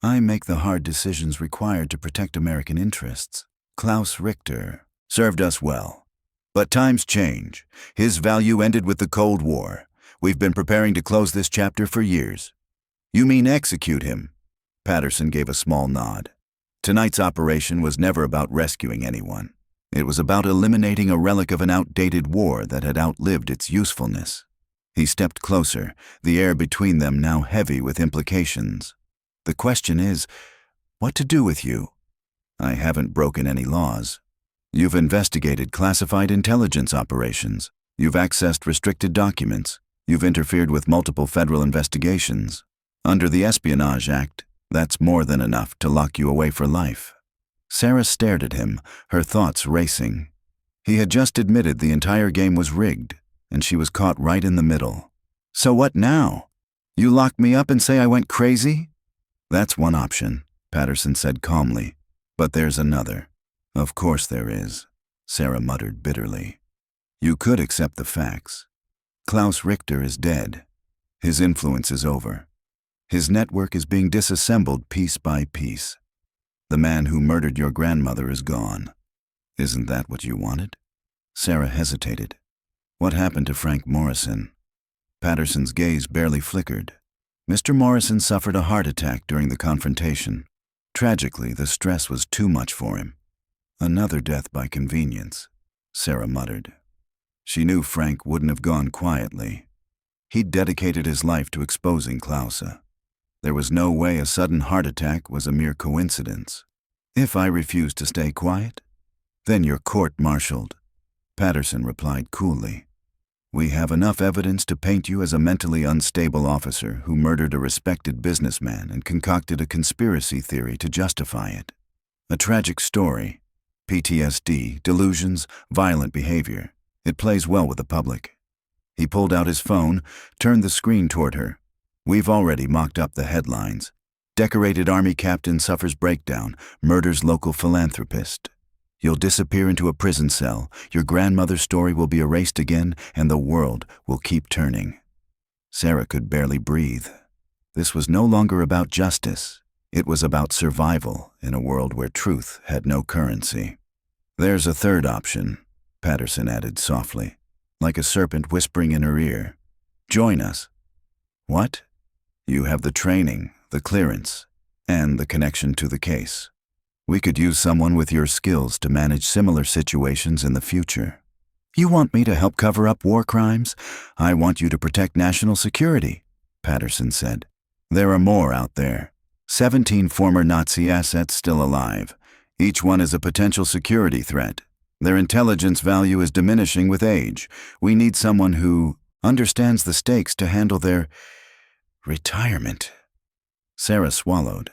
I make the hard decisions required to protect American interests. Klaus Richter served us well. But times change. His value ended with the Cold War. We've been preparing to close this chapter for years. You mean execute him? Patterson gave a small nod. Tonight's operation was never about rescuing anyone. It was about eliminating a relic of an outdated war that had outlived its usefulness. He stepped closer, the air between them now heavy with implications. The question is, what to do with you? I haven't broken any laws. You've investigated classified intelligence operations. You've accessed restricted documents. You've interfered with multiple federal investigations. Under the Espionage Act, that's more than enough to lock you away for life. Sarah stared at him, her thoughts racing. He had just admitted the entire game was rigged, and she was caught right in the middle. So what now? You lock me up and say I went crazy? That's one option, Patterson said calmly. But there's another. Of course there is, Sarah muttered bitterly. You could accept the facts. Klaus Richter is dead. His influence is over. His network is being disassembled piece by piece. The man who murdered your grandmother is gone. Isn't that what you wanted? Sarah hesitated. What happened to Frank Morrison? Patterson's gaze barely flickered. Mr. Morrison suffered a heart attack during the confrontation. Tragically, the stress was too much for him. Another death by convenience, Sarah muttered. She knew Frank wouldn't have gone quietly. He'd dedicated his life to exposing Klaus. There was no way a sudden heart attack was a mere coincidence. If I refuse to stay quiet, then you're court-martialed, Patterson replied coolly. We have enough evidence to paint you as a mentally unstable officer who murdered a respected businessman and concocted a conspiracy theory to justify it. A tragic story. PTSD, delusions, violent behavior. It plays well with the public. He pulled out his phone, turned the screen toward her. We've already mocked up the headlines. Decorated Army captain suffers breakdown, murders local philanthropist. You'll disappear into a prison cell, your grandmother's story will be erased again, and the world will keep turning. Sarah could barely breathe. This was no longer about justice. It was about survival in a world where truth had no currency. There's a third option, Patterson added softly, like a serpent whispering in her ear. Join us. What? You have the training, the clearance, and the connection to the case. We could use someone with your skills to manage similar situations in the future. You want me to help cover up war crimes? I want you to protect national security, Patterson said. There are more out there. 17 former Nazi assets still alive. Each one is a potential security threat. Their intelligence value is diminishing with age. We need someone who understands the stakes to handle their retirement. Sarah swallowed.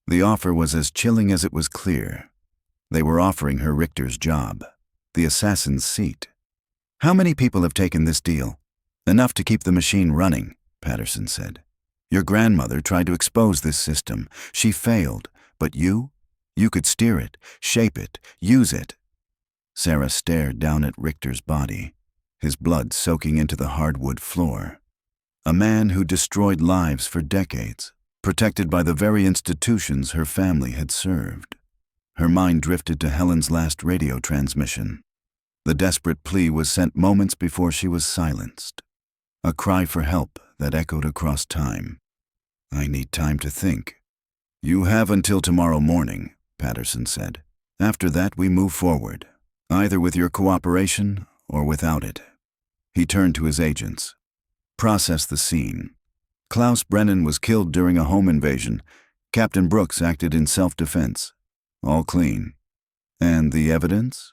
The offer was as chilling as it was clear. They were offering her Richter's job, the assassin's seat. How many people have taken this deal? Enough to keep the machine running, Patterson said. Your grandmother tried to expose this system. She failed. But you could steer it, shape it, use it. Sarah stared down at Richter's body, his blood soaking into the hardwood floor. A man who destroyed lives for decades, protected by the very institutions her family had served. Her mind drifted to Helen's last radio transmission. The desperate plea was sent moments before she was silenced. A cry for help that echoed across time. I need time to think. You have until tomorrow morning, Patterson said. After that, we move forward, either with your cooperation or without it. He turned to his agents. Process the scene. Klaus Brennan was killed during a home invasion. Captain Brooks acted in self-defense. All clean. And the evidence?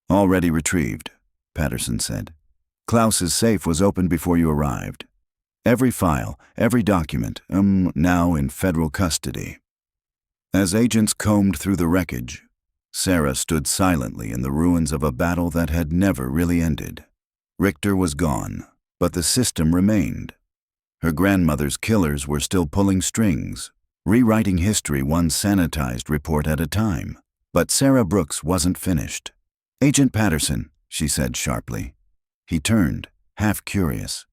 Already retrieved, Patterson said. Klaus's safe was opened before you arrived. Every file, every document, now in federal custody. As agents combed through the wreckage, Sarah stood silently in the ruins of a battle that had never really ended. Richter was gone, But the system remained. Her grandmother's killers were still pulling strings, rewriting history one sanitized report at a time. But Sarah Brooks wasn't finished. "Agent Patterson," she said sharply. He turned, half curious.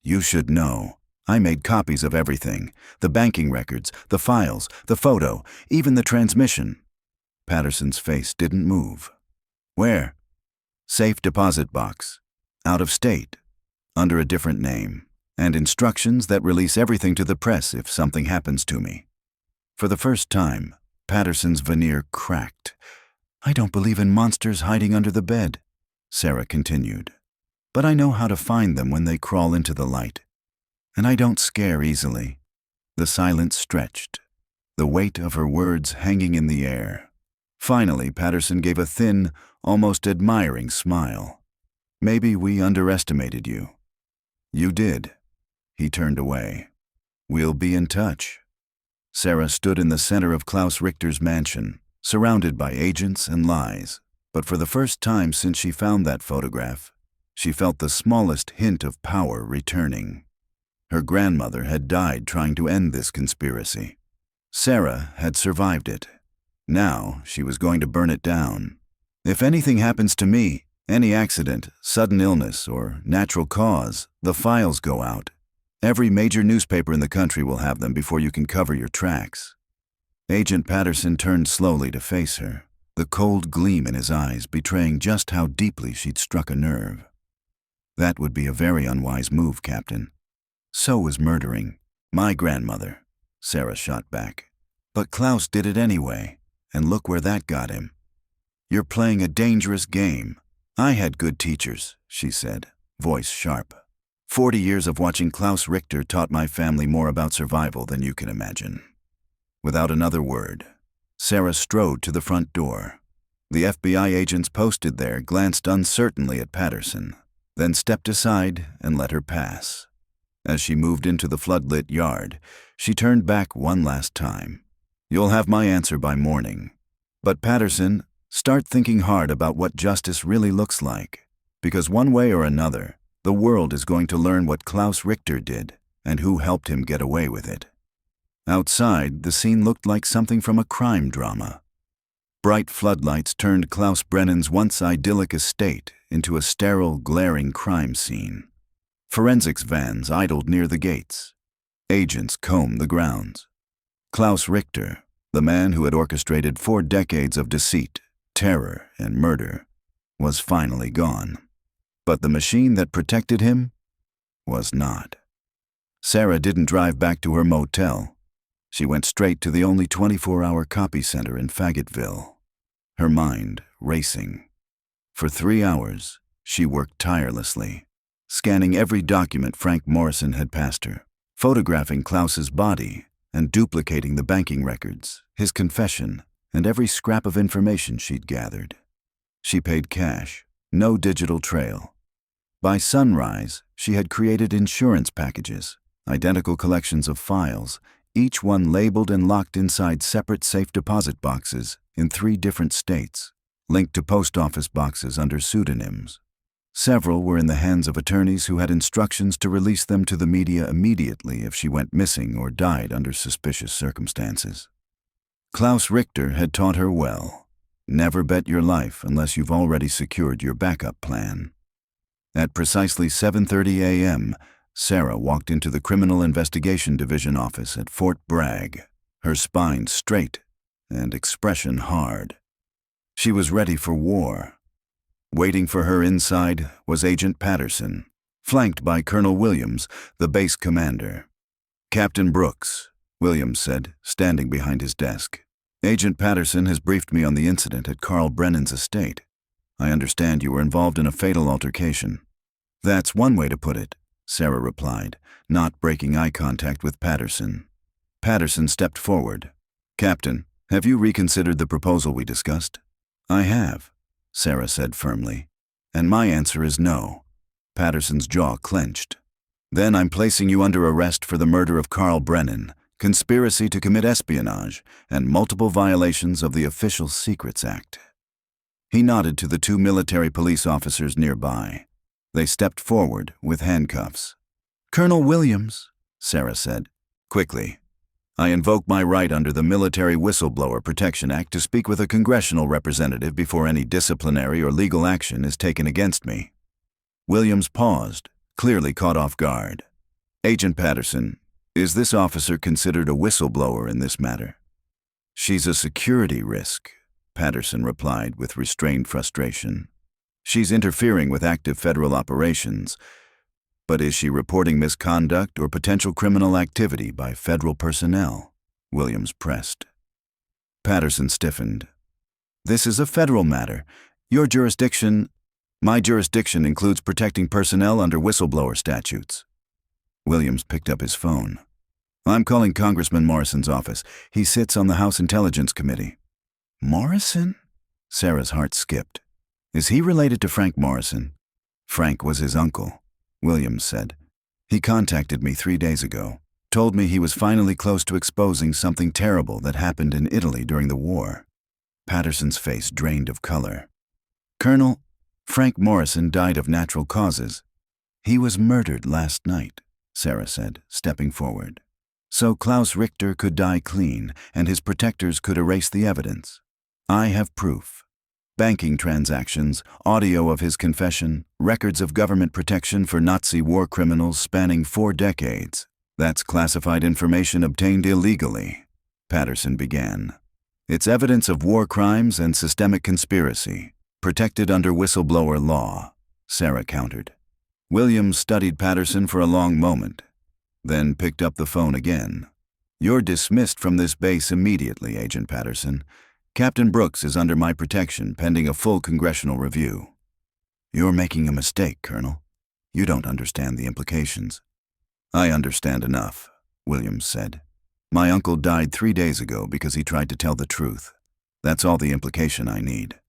"You should know. I made copies of everything. The banking records, the files, the photo, even the transmission." Patterson's face didn't move. "Where?" "Safe deposit box. Out of state. Under a different name. And instructions that release everything to the press if something happens to me." For the first time, Patterson's veneer cracked. "I don't believe in monsters hiding under the bed," Sarah continued. "But I know how to find them when they crawl into the light. And I don't scare easily." The silence stretched, the weight of her words hanging in the air. Finally, Patterson gave a thin, almost admiring smile. "Maybe we underestimated you." "You did." He turned away. "We'll be in touch." Sarah stood in the center of Klaus Richter's mansion, surrounded by agents and lies. But for the first time since she found that photograph, she felt the smallest hint of power returning. Her grandmother had died trying to end this conspiracy. Sarah had survived it. Now she was going to burn it down. "If anything happens to me, any accident, sudden illness, or natural cause, the files go out. Every major newspaper in the country will have them before you can cover your tracks." Agent Patterson turned slowly to face her, the cold gleam in his eyes betraying just how deeply she'd struck a nerve. "That would be a very unwise move, Captain." "So was murdering my grandmother," Sarah shot back. "But Klaus did it anyway, and look where that got him." "You're playing a dangerous game." "I had good teachers," she said, voice sharp. 40 years of watching Klaus Richter taught my family more about survival than you can imagine." Without another word, Sarah strode to the front door. The FBI agents posted there glanced uncertainly at Patterson, then stepped aside and let her pass. As she moved into the floodlit yard, she turned back one last time. "You'll have my answer by morning. But Patterson, start thinking hard about what justice really looks like. Because one way or another, the world is going to learn what Klaus Richter did and who helped him get away with it." Outside, the scene looked like something from a crime drama. Bright floodlights turned Klaus Brennan's once idyllic estate into a sterile, glaring crime scene. Forensics vans idled near the gates. Agents combed the grounds. Klaus Richter, the man who had orchestrated 4 decades of deceit, terror, and murder, was finally gone. But the machine that protected him was not. Sarah didn't drive back to her motel. She went straight to the only 24-hour copy center in Fayetteville, her mind racing. For 3 hours, she worked tirelessly, scanning every document Frank Morrison had passed her, photographing Klaus's body, and duplicating the banking records, his confession, and every scrap of information she'd gathered. She paid cash, no digital trail. By sunrise, she had created insurance packages, identical collections of files, each one labeled and locked inside separate safe deposit boxes in 3 different states, linked to post office boxes under pseudonyms. Several were in the hands of attorneys who had instructions to release them to the media immediately if she went missing or died under suspicious circumstances. Klaus Richter had taught her well. Never bet your life unless you've already secured your backup plan. At precisely 7:30 a.m., Sarah walked into the Criminal Investigation Division office at Fort Bragg, her spine straight and expression hard. She was ready for war. Waiting for her inside was Agent Patterson, flanked by Colonel Williams, the base commander. "Captain Brooks," Williams said, standing behind his desk. "Agent Patterson has briefed me on the incident at Carl Brennan's estate. I understand you were involved in a fatal altercation." "That's one way to put it," Sarah replied, not breaking eye contact with Patterson. Patterson stepped forward. "Captain, have you reconsidered the proposal we discussed?" "I have," Sarah said firmly. "And my answer is no." Patterson's jaw clenched. "Then I'm placing you under arrest for the murder of Carl Brennan, conspiracy to commit espionage, and multiple violations of the Official Secrets Act." He nodded to the 2 military police officers nearby. They stepped forward with handcuffs. "Colonel Williams," Sarah said. "Quickly. I invoke my right under the Military Whistleblower Protection Act to speak with a congressional representative before any disciplinary or legal action is taken against me." Williams paused, clearly caught off guard. "Agent Patterson, is this officer considered a whistleblower in this matter?" "She's a security risk," Patterson replied with restrained frustration. "She's interfering with active federal operations. But is she reporting misconduct or potential criminal activity by federal personnel?" Williams pressed. Patterson stiffened. "This is a federal matter. My jurisdiction includes protecting personnel under whistleblower statutes." Williams picked up his phone. "I'm calling Congressman Morrison's office. He sits on the House Intelligence Committee." "Morrison?" Sarah's heart skipped. "Is he related to Frank Morrison?" "Frank was his uncle," Williams said. "He contacted me 3 days ago, told me he was finally close to exposing something terrible that happened in Italy during the war." Patterson's face drained of color. "Colonel, Frank Morrison died of natural causes. He was murdered last night," Sarah said, stepping forward. "So Klaus Richter could die clean, and his protectors could erase the evidence. I have proof. Banking transactions, audio of his confession, records of government protection for Nazi war criminals spanning 4 decades. That's classified information obtained illegally," Patterson began. "It's evidence of war crimes and systemic conspiracy, protected under whistleblower law," Sarah countered. Williams studied Patterson for a long moment, then picked up the phone again. "You're dismissed from this base immediately, Agent Patterson. Captain Brooks is under my protection pending a full congressional review." "You're making a mistake, Colonel. You don't understand the implications." "I understand enough," Williams said. "My uncle died 3 days ago because he tried to tell the truth. That's all the implication I need."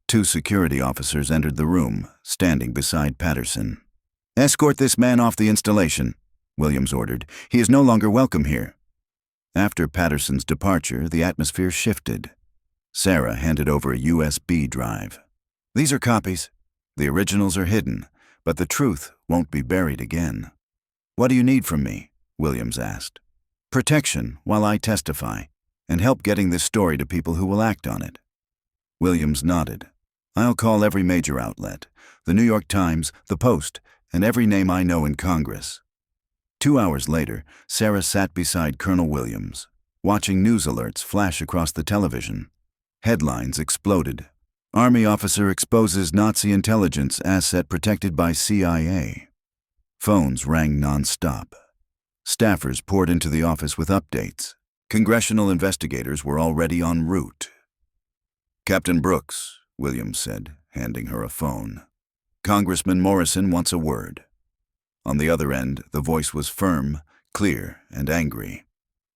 2 security officers entered the room, standing beside Patterson. "Escort this man off the installation," Williams ordered. "He is no longer welcome here." After Patterson's departure, the atmosphere shifted. Sarah handed over a USB drive. "These are copies. The originals are hidden, but the truth won't be buried again." "What do you need from me?" Williams asked. "Protection while I testify, and help getting this story to people who will act on it." Williams nodded. "I'll call every major outlet, the New York Times, the Post, and every name I know in Congress." 2 hours later, Sarah sat beside Colonel Williams, watching news alerts flash across the television. Headlines exploded. "Army officer exposes Nazi intelligence asset protected by CIA." Phones rang non-stop. Staffers poured into the office with updates. Congressional investigators were already en route. "Captain Brooks," Williams said, handing her a phone. "Congressman Morrison wants a word." On the other end, the voice was firm, clear, and angry.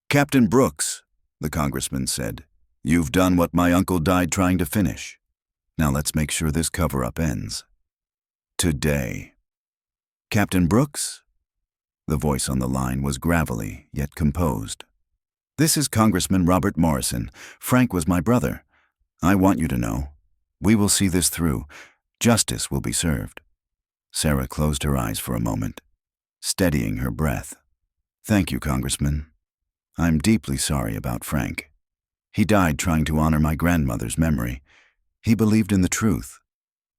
"Captain Brooks," the congressman said, "you've done what my uncle died trying to finish. Now let's make sure this cover-up ends. Today." "Captain Brooks?" The voice on the line was gravelly, yet composed. "This is Congressman Robert Morrison. Frank was my brother. I want you to know. We will see this through. Justice will be served." Sarah closed her eyes for a moment, steadying her breath. "Thank you, Congressman. I'm deeply sorry about Frank. He died trying to honor my grandmother's memory. He believed in the truth."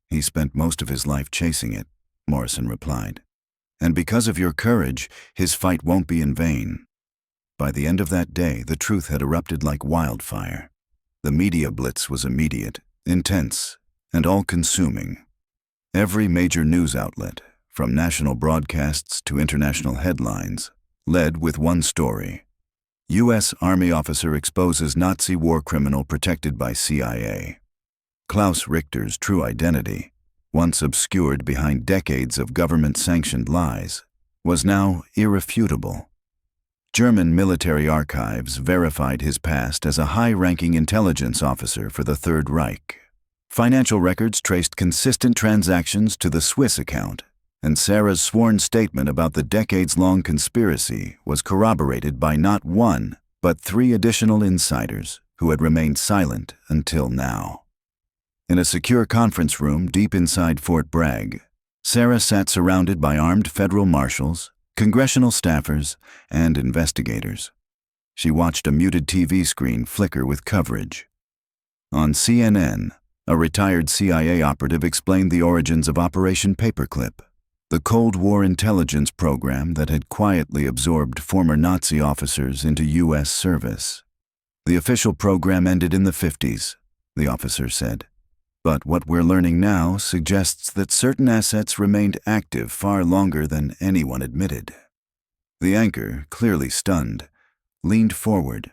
"He spent most of his life chasing it," Morrison replied. "And because of your courage, his fight won't be in vain." By the end of that day, the truth had erupted like wildfire. The media blitz was immediate, intense, and all-consuming. Every major news outlet, from national broadcasts to international headlines, led with one story. U.S. Army officer exposes Nazi war criminal protected by CIA. Klaus Richter's true identity, once obscured behind decades of government-sanctioned lies, was now irrefutable. German military archives verified his past as a high-ranking intelligence officer for the Third Reich. Financial records traced consistent transactions to the Swiss account, and Sarah's sworn statement about the decades-long conspiracy was corroborated by not 1, but 3 additional insiders who had remained silent until now. In a secure conference room deep inside Fort Bragg, Sarah sat surrounded by armed federal marshals, congressional staffers, and investigators. She watched a muted TV screen flicker with coverage. On CNN, a retired CIA operative explained the origins of Operation Paperclip, the Cold War intelligence program that had quietly absorbed former Nazi officers into U.S. service. The official program ended in the 50s, the officer said. But what we're learning now suggests that certain assets remained active far longer than anyone admitted. The anchor, clearly stunned, leaned forward.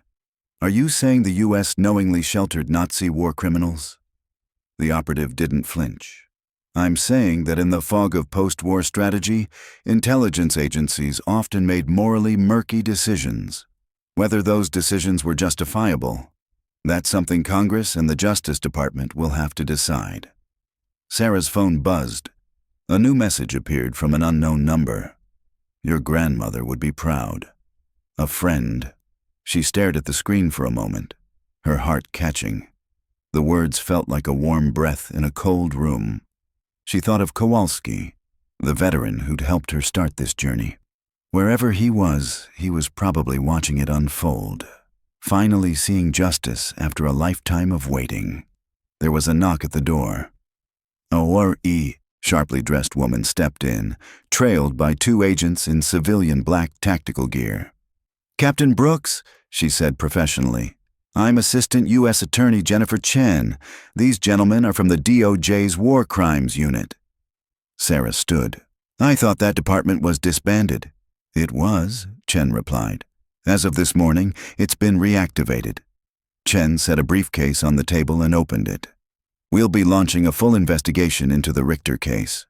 Are you saying the U.S. knowingly sheltered Nazi war criminals? The operative didn't flinch. I'm saying that in the fog of post-war strategy, intelligence agencies often made morally murky decisions. Whether those decisions were justifiable, that's something Congress and the Justice Department will have to decide. Sarah's phone buzzed. A new message appeared from an unknown number. Your grandmother would be proud. A friend. She stared at the screen for a moment, her heart catching. The words felt like a warm breath in a cold room. She thought of Kowalski, the veteran who'd helped her start this journey. Wherever he was probably watching it unfold, finally seeing justice after a lifetime of waiting. There was a knock at the door. A ORE, sharply dressed woman stepped in, trailed by two agents in civilian black tactical gear. Captain Brooks, she said professionally. I'm Assistant U.S. Attorney Jennifer Chen. These gentlemen are from the DOJ's War Crimes Unit. Sarah stood. I thought that department was disbanded. It was, Chen replied. As of this morning, it's been reactivated. Chen set a briefcase on the table and opened it. We'll be launching a full investigation into the Richter case.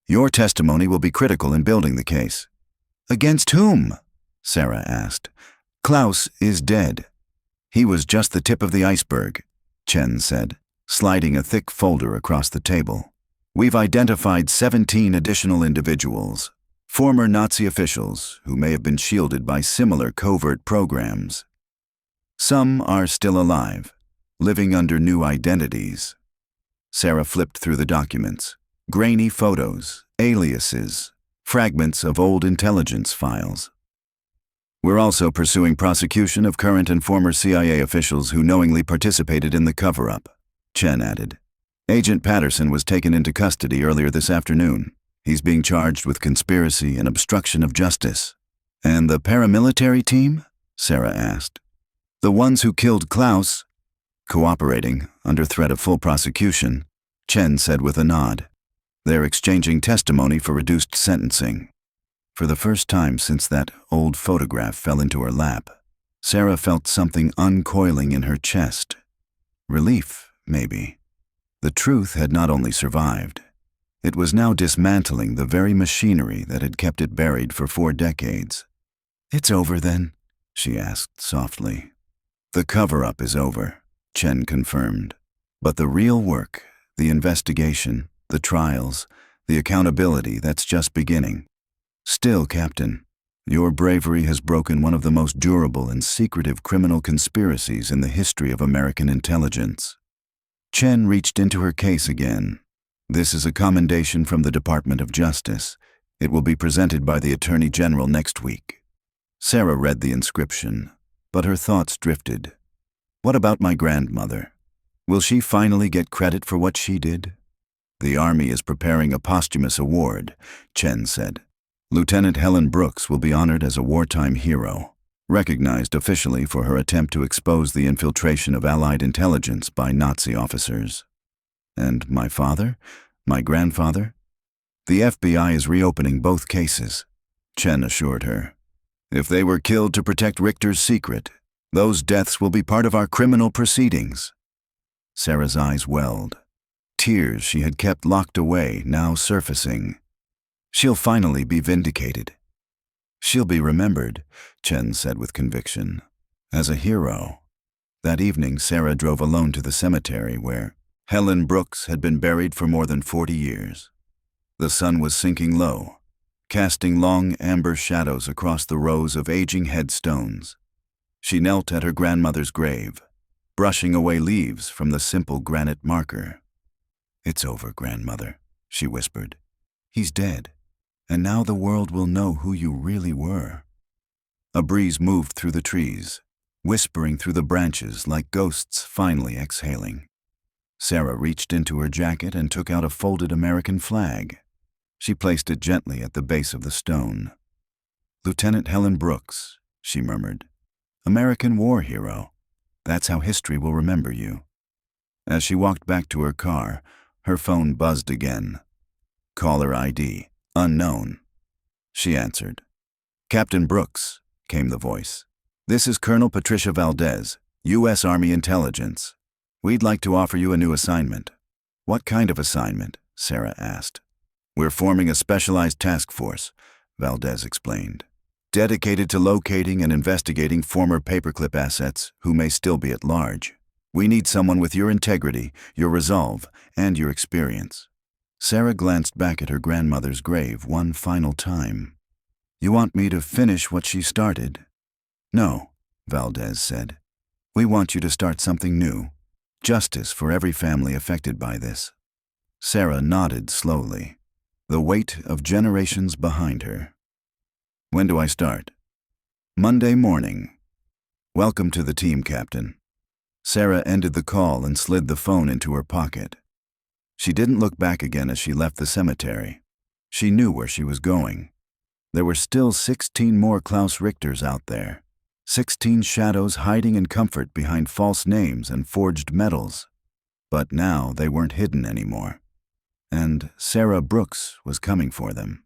Your testimony will be critical in building the case. Against whom? Sarah asked. Klaus is dead. He was just the tip of the iceberg, Chen said, sliding a thick folder across the table. We've identified 17 additional individuals, former Nazi officials who may have been shielded by similar covert programs. Some are still alive, living under new identities. Sarah flipped through the documents. Grainy photos, aliases, fragments of old intelligence files. We're also pursuing prosecution of current and former CIA officials who knowingly participated in the cover-up, Chen added. Agent Patterson was taken into custody earlier this afternoon. He's being charged with conspiracy and obstruction of justice. And the paramilitary team? Sarah asked. The ones who killed Klaus? Cooperating, under threat of full prosecution, Chen said with a nod. They're exchanging testimony for reduced sentencing. For the first time since that old photograph fell into her lap, Sarah felt something uncoiling in her chest. Relief, maybe. The truth had not only survived, it was now dismantling the very machinery that had kept it buried for 4 decades. It's over then, she asked softly. The cover-up is over, Chen confirmed. But the real work, the investigation, the trials, the accountability, that's just beginning. Still, Captain, your bravery has broken one of the most durable and secretive criminal conspiracies in the history of American intelligence. Chen reached into her case again. This is a commendation from the Department of Justice. It will be presented by the Attorney General next week. Sarah read the inscription, but her thoughts drifted. What about my grandmother? Will she finally get credit for what she did? The Army is preparing a posthumous award, Chen said. Lieutenant Helen Brooks will be honored as a wartime hero, recognized officially for her attempt to expose the infiltration of Allied intelligence by Nazi officers. And my father? My grandfather? The FBI is reopening both cases, Chen assured her. If they were killed to protect Richter's secret, those deaths will be part of our criminal proceedings. Sarah's eyes welled. Tears she had kept locked away now surfacing. She'll finally be vindicated. She'll be remembered, Chen said with conviction, as a hero. That evening, Sarah drove alone to the cemetery where Helen Brooks had been buried for more than 40 years. The sun was sinking low, casting long amber shadows across the rows of aging headstones. She knelt at her grandmother's grave, brushing away leaves from the simple granite marker. It's over, grandmother, she whispered. He's dead, and now the world will know who you really were. A breeze moved through the trees, whispering through the branches like ghosts finally exhaling. Sarah reached into her jacket and took out a folded American flag. She placed it gently at the base of the stone. "Lieutenant Helen Brooks," she murmured. "American war hero. That's how history will remember you." As she walked back to her car, her phone buzzed again. "Caller ID, unknown." She answered. "Captain Brooks," came the voice. "This is Colonel Patricia Valdez, U.S. Army Intelligence. We'd like to offer you a new assignment." "What kind of assignment?" Sarah asked. "We're forming a specialized task force," Valdez explained, "dedicated to locating and investigating former paperclip assets who may still be at large. We need someone with your integrity, your resolve, and your experience." Sarah glanced back at her grandmother's grave one final time. "You want me to finish what she started?" "No," Valdez said. "We want you to start something new. Justice for every family affected by this." Sarah nodded slowly, the weight of generations behind her. "When do I start?" "Monday morning." "Welcome to the team, Captain." Sarah ended the call and slid the phone into her pocket. She didn't look back again as she left the cemetery. She knew where she was going. There were still 16 more Klaus Richters out there. 16 shadows hiding in comfort behind false names and forged medals. But now they weren't hidden anymore. And Sarah Brooks was coming for them.